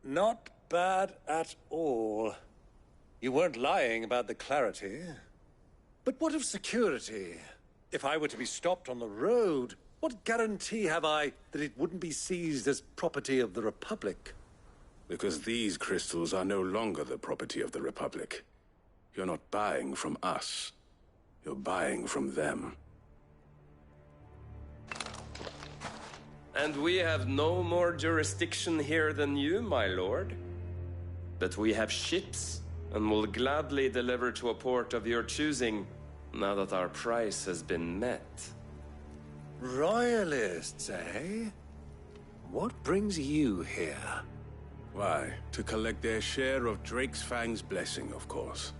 Speaker 6: Not bad at all. You weren't lying about the clarity. But what of security? If I were to be stopped on the road, what guarantee have I that it wouldn't be seized as property of the Republic?
Speaker 4: Because these crystals are no longer the property of the Republic. You're not buying from us. You're buying from them.
Speaker 5: And we have no more jurisdiction here than you, my lord. But we have ships, and will gladly deliver to a port of your choosing, now that our price has been met.
Speaker 6: Royalists, eh? What brings you here?
Speaker 4: Why, to collect their share of Drake's Fang's blessing, of course.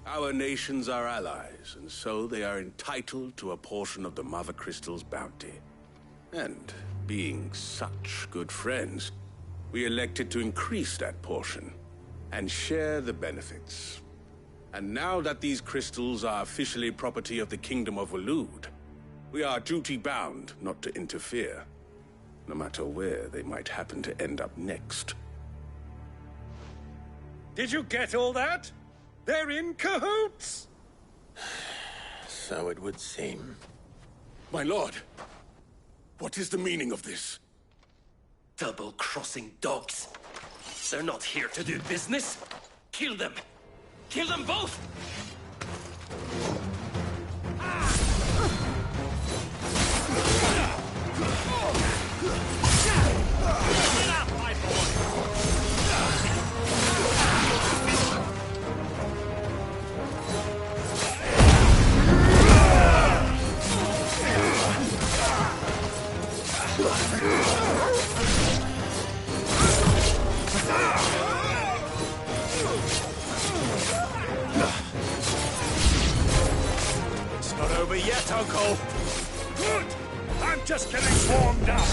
Speaker 4: Our nations are allies, and so they are entitled to a portion of the Mother Crystal's bounty. And being such good friends, we elected to increase that portion and share the benefits. And now that these crystals are officially property of the Kingdom of Waloed, we are duty-bound not to interfere, no matter where they might happen to end up next.
Speaker 6: Did you get all that? They're in cahoots!
Speaker 3: So it would seem.
Speaker 4: My lord, what is the meaning of this?
Speaker 5: Double-crossing dogs. They're not here to do business. Kill them! Kill them both!
Speaker 6: It's not over yet, Uncle. Good! I'm just getting warmed up.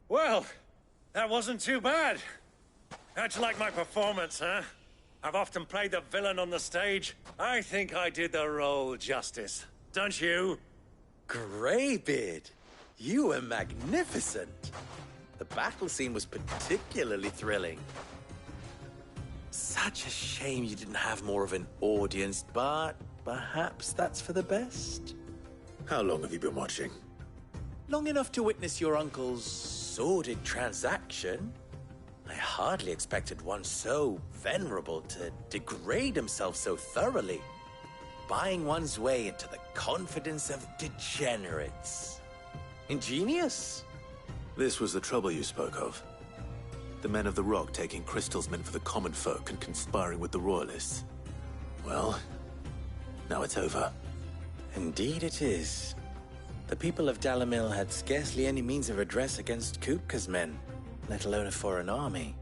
Speaker 6: Well, that wasn't too bad. How'd you like my performance, huh? I've often played the villain on the stage. I think I did the role justice. Don't you?
Speaker 1: Greybeard, you were magnificent. The battle scene was particularly thrilling. Such a shame you didn't have more of an audience, but perhaps that's for the best.
Speaker 3: How long have you been watching?
Speaker 1: Long enough to witness your uncle's sordid transaction. I hardly expected one so venerable to degrade himself so thoroughly, buying one's way into the confidence of degenerates. Ingenious.
Speaker 3: This was the trouble you spoke of. The men of the Rock taking crystals meant for the common folk and conspiring with the Royalists. Well, now it's over.
Speaker 1: Indeed it is. The people of Dalamil had scarcely any means of redress against Kupka's men, let alone a foreign army.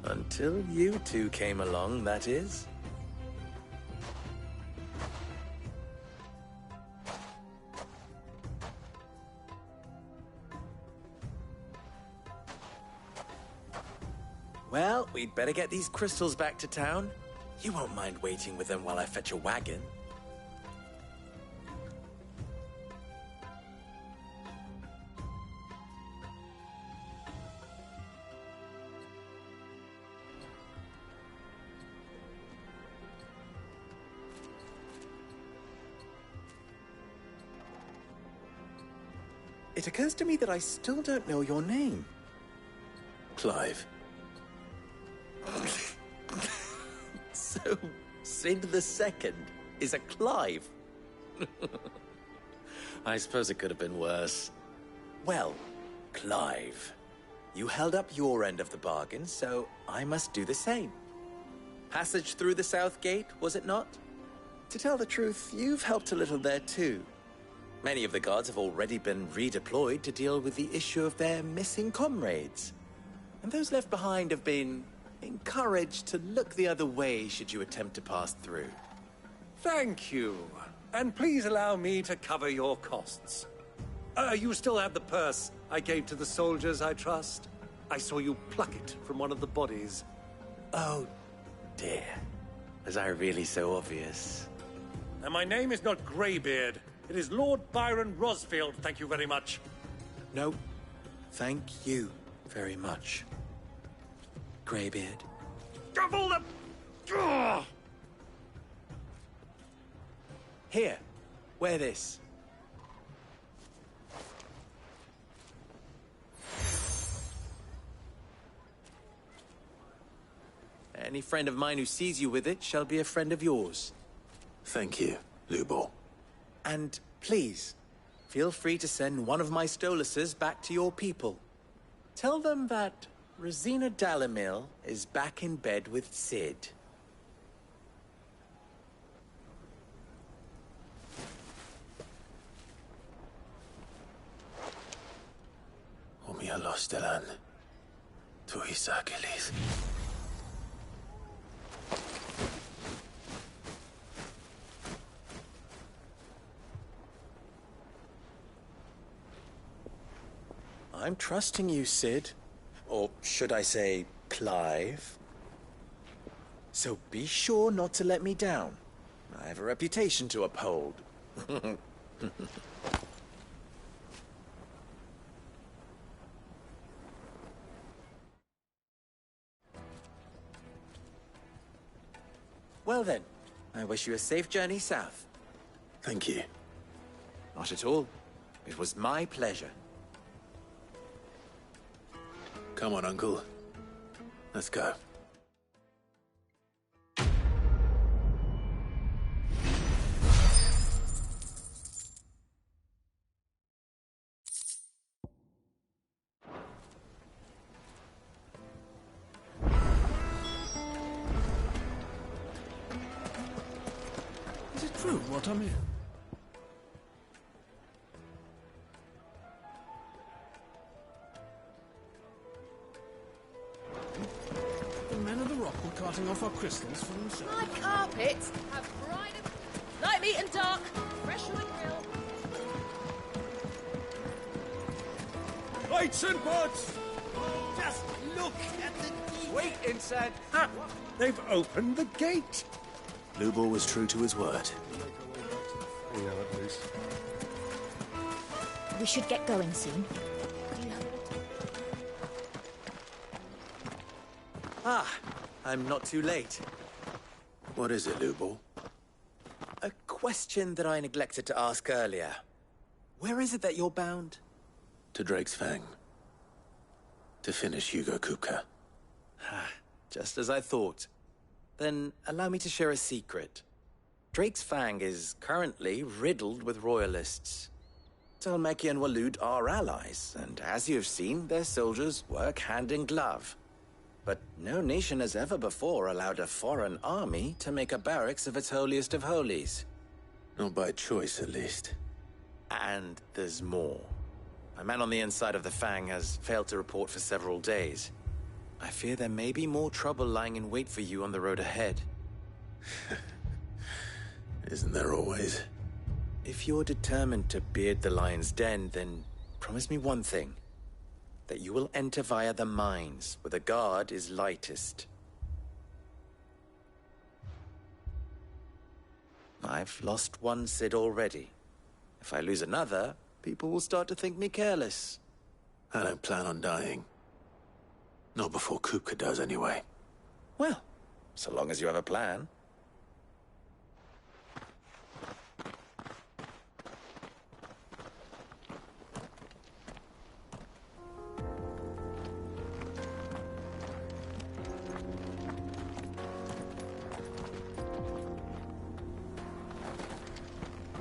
Speaker 1: Until you two came along, that is. Well, we'd better get these crystals back to town. You won't mind waiting with them while I fetch a wagon. It occurs to me that I still don't know your name.
Speaker 3: Clive.
Speaker 1: So, Sid the Second is a Clive? I suppose it could have been worse. Well, Clive, you held up your end of the bargain, so I must do the same. Passage through the South Gate, was it not? To tell the truth, you've helped a little there too. Many of the guards have already been redeployed to deal with the issue of their missing comrades. And those left behind have been encouraged to look the other way should you attempt to pass through.
Speaker 6: Thank you. And please allow me to cover your costs. You still have the purse I gave to the soldiers, I trust? I saw you pluck it from one of the bodies.
Speaker 1: Oh, dear. Was I really so obvious?
Speaker 6: And my name is not Greybeard. It is Lord Byron Rosfield, thank you very much.
Speaker 1: No, thank you very much, Greybeard.
Speaker 6: Double the...
Speaker 1: Here, wear this. Any friend of mine who sees you with it shall be a friend of yours.
Speaker 3: Thank you, Lubo.
Speaker 1: And please, feel free to send one of my Stoluses back to your people. Tell them that Rosina Dalamil is back in bed with Sid.
Speaker 3: Umia lostelan. Tu isakelis.
Speaker 1: I'm trusting you, Sid. Or should I say, Clive? So be sure not to let me down. I have a reputation to uphold. Well then, I wish you a safe journey south.
Speaker 3: Thank you.
Speaker 1: Not at all. It was my pleasure.
Speaker 3: Come on, Uncle. Let's go.
Speaker 18: Is it true what I'm here? The men of the Rock were carting off our crystals for themselves.
Speaker 16: My carpets have bright light, meat and dark, fresh from the grill.
Speaker 6: Lights and buds!
Speaker 20: Just look at the detail. Wait, inside.
Speaker 6: Ah, they've opened the gate.
Speaker 3: Lubo was true to his word.
Speaker 6: At least.
Speaker 24: We should get going soon.
Speaker 1: Ah, I'm not too late.
Speaker 3: What is it, Lubo?
Speaker 1: A question that I neglected to ask earlier. Where is it that you're bound?
Speaker 3: To Drake's Fang. To finish Hugo Kupka.
Speaker 1: Just as I thought. Then allow me to share a secret. Drake's Fang is currently riddled with royalists. Talmeki and Waloed are allies, and as you have seen, their soldiers work hand in glove. But no nation has ever before allowed a foreign army to make a barracks of its holiest of holies.
Speaker 3: Not by choice, at least.
Speaker 1: And there's more. A man on the inside of the Fang has failed to report for several days. I fear there may be more trouble lying in wait for you on the road ahead.
Speaker 3: Isn't there always?
Speaker 1: If you're determined to beard the lion's den, then promise me one thing. That you will enter via the mines, where the guard is lightest. I've lost one Cid already. If I lose another, people will start to think me careless.
Speaker 3: I don't plan on dying. Not before Kupka does, anyway.
Speaker 1: Well, so long as you have a plan.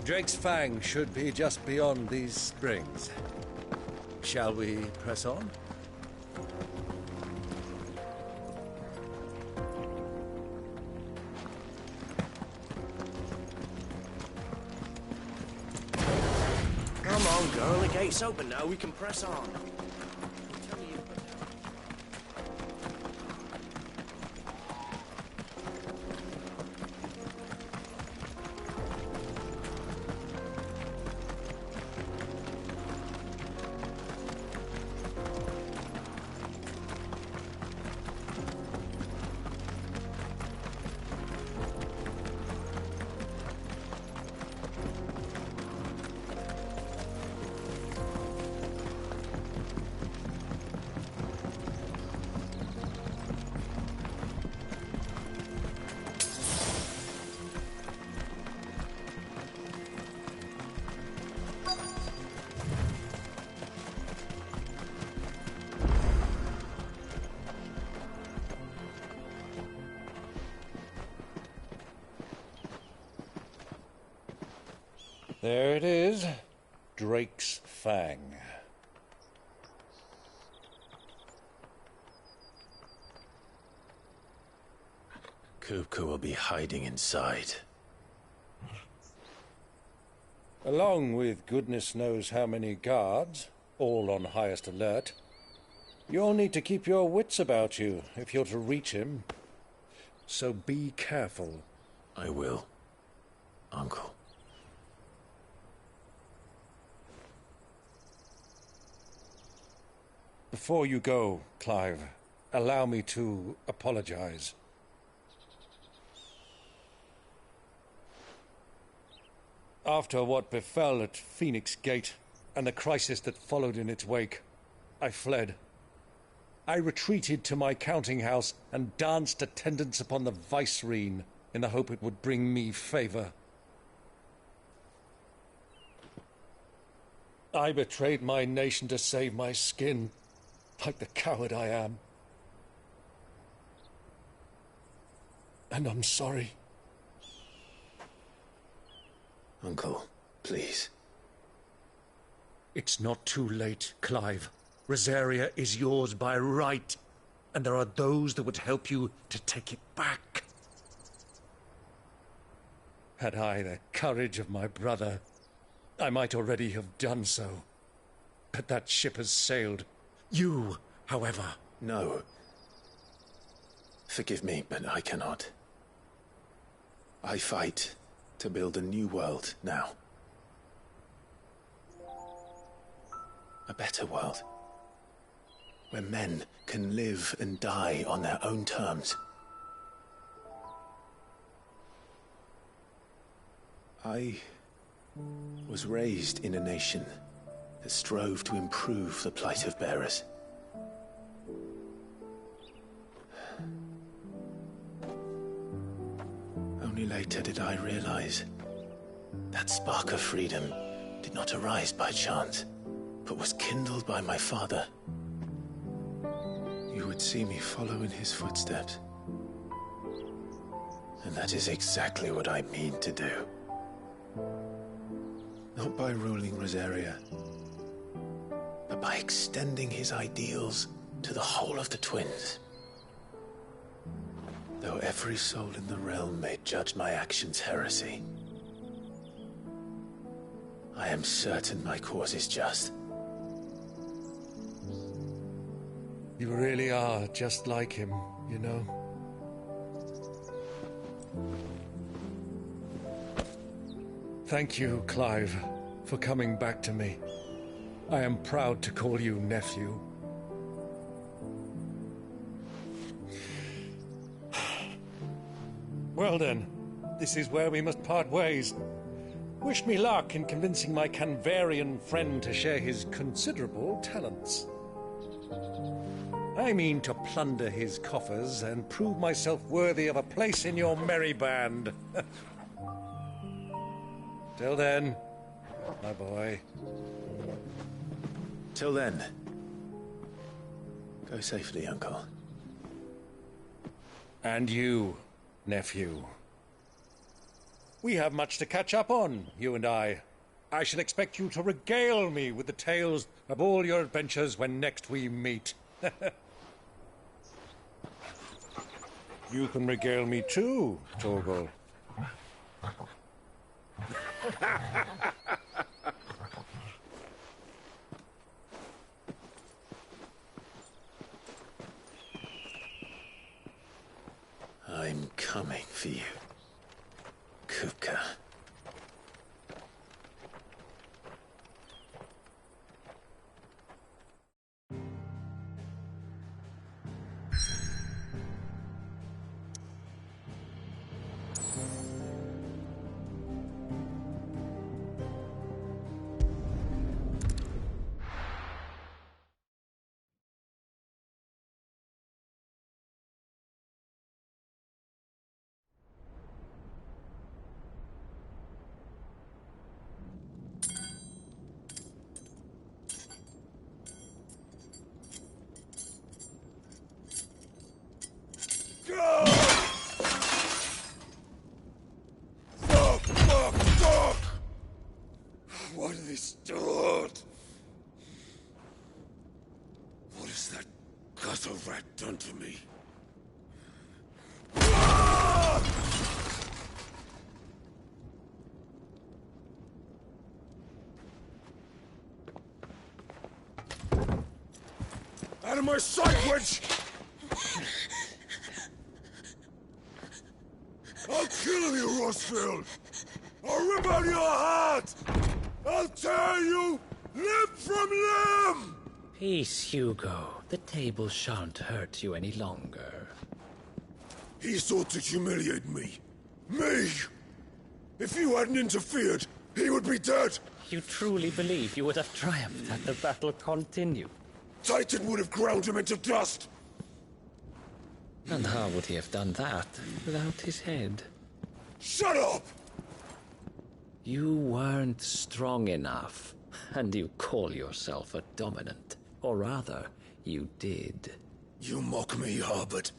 Speaker 6: Drake's Fang should be just beyond these springs. Shall we press on?
Speaker 19: Come on, girl, the gate's open now, we can press on.
Speaker 6: There it is. Drake's Fang.
Speaker 3: Kupka will be hiding inside.
Speaker 6: Along with goodness knows how many guards, all on highest alert. You'll need to keep your wits about you if you're to reach him. So be careful.
Speaker 3: I will, Uncle.
Speaker 6: Before you go, Clive, allow me to apologize. After what befell at Phoenix Gate and the crisis that followed in its wake, I fled. I retreated to my counting house and danced attendance upon the vicereine in the hope it would bring me favor. I betrayed my nation to save my skin, like the coward I am. And I'm sorry.
Speaker 3: Uncle, please.
Speaker 6: It's not too late, Clive. Rosaria is yours by right, and there are those that would help you to take it back. Had I the courage of my brother, I might already have done so. But that ship has sailed. You, however...
Speaker 3: No. Forgive me, but I cannot. I fight to build a new world now. A better world. Where men can live and die on their own terms. I was raised in a nation that strove to improve the plight of bearers. Only later did I realize that spark of freedom did not arise by chance, but was kindled by my father. would see me follow in his footsteps. And that is exactly what I mean to do. Not by ruling Rosaria, but by extending his ideals to the whole of the twins. Though every soul in the realm may judge my actions heresy, I am certain my cause is just.
Speaker 6: You really are just like him, you know. Thank you, Clive, for coming back to me. I am proud to call you nephew. Well then, this is where we must part ways. Wish me luck in convincing my Canvarian friend to share his considerable talents. I mean to plunder his coffers and prove myself worthy of a place in your merry band. Till then, my boy.
Speaker 3: Till then, go safely, Uncle.
Speaker 6: And you, nephew. We have much to catch up on, you and I. I shall expect you to regale me with the tales of all your adventures when next we meet. You can regale me too, Torgal.
Speaker 3: I'm coming for you, Kupka.
Speaker 6: What have they start? What has that gutter rat done to me? Out of my sight, witch! I'll kill you, Rossfield! I'll rip out your heart! I'll tear you limb from limb!
Speaker 7: Peace, Hugo. The table shan't hurt you any longer.
Speaker 6: He sought to humiliate me. Me! If you hadn't interfered, he would be dead!
Speaker 7: You truly believe you would have triumphed had the battle continued?
Speaker 6: Titan would have ground him into dust!
Speaker 7: And how would he have done that without his head?
Speaker 6: Shut up!
Speaker 7: You weren't strong enough, and you call yourself a dominant. Or rather, you did.
Speaker 6: You mock me, Harbert.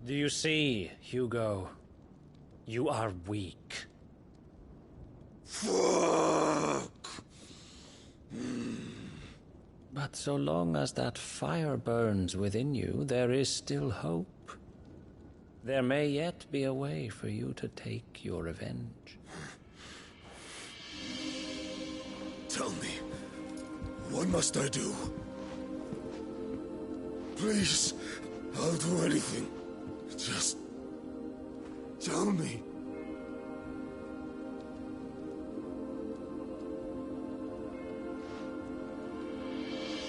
Speaker 7: Do you see, Hugo? You are weak.
Speaker 6: Fuck!
Speaker 7: But so long as that fire burns within you, there is still hope. There may yet be a way for you to take your revenge.
Speaker 6: Tell me, what must I do? Please, I'll do anything. Just tell me.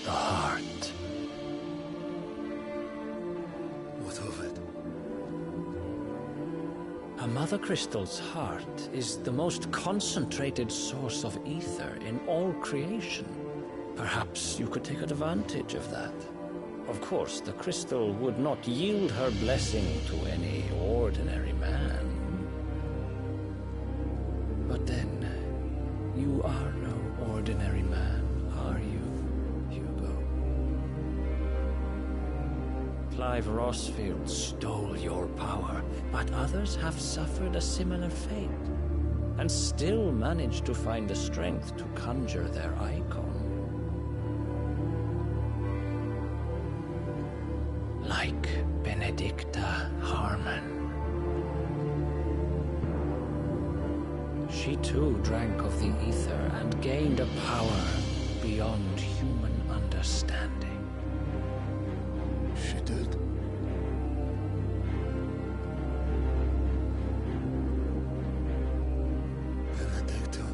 Speaker 7: The heart.
Speaker 6: What of it?
Speaker 7: A Mother Crystal's heart is the most concentrated source of ether in all creation. Perhaps you could take advantage of that. Of course, the crystal would not yield her blessing to any ordinary man. But then, You are no ordinary man, are you, Hugo? Clive Rossfield stole your power, but others have suffered a similar fate, and still managed to find the strength to conjure their icon. Like Benedicta Harmon. She too drank of the ether and gained a power beyond human understanding.
Speaker 11: She did. Benedicta.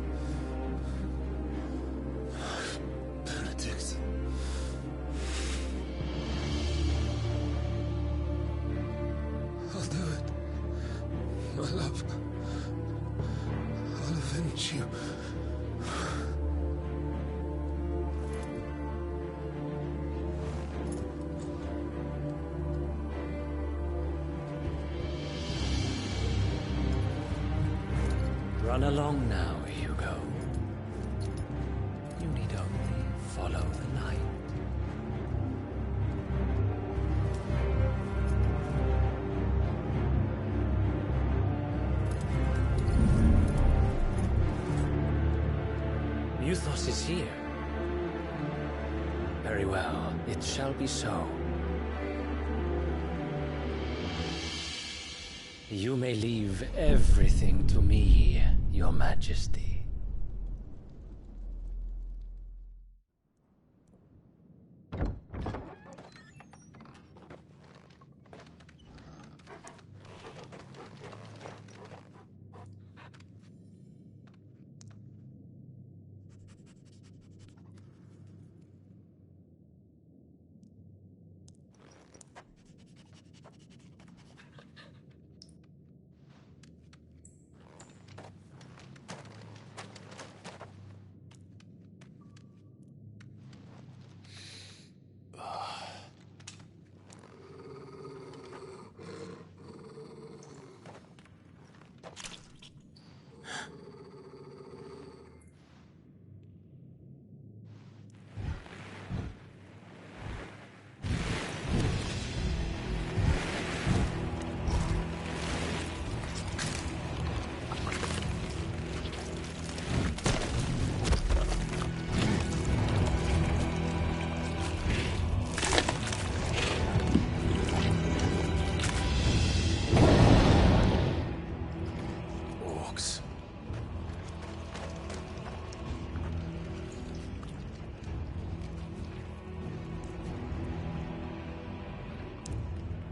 Speaker 11: Benedict. I'll do it. My love. I'll avenge you.
Speaker 7: Run along now, Hugo. You need only follow the light. Muthos is here. Very well, it shall be so. You may leave everything to me, Your Majesty.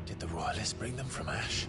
Speaker 3: Did the Royalists bring them from Ash?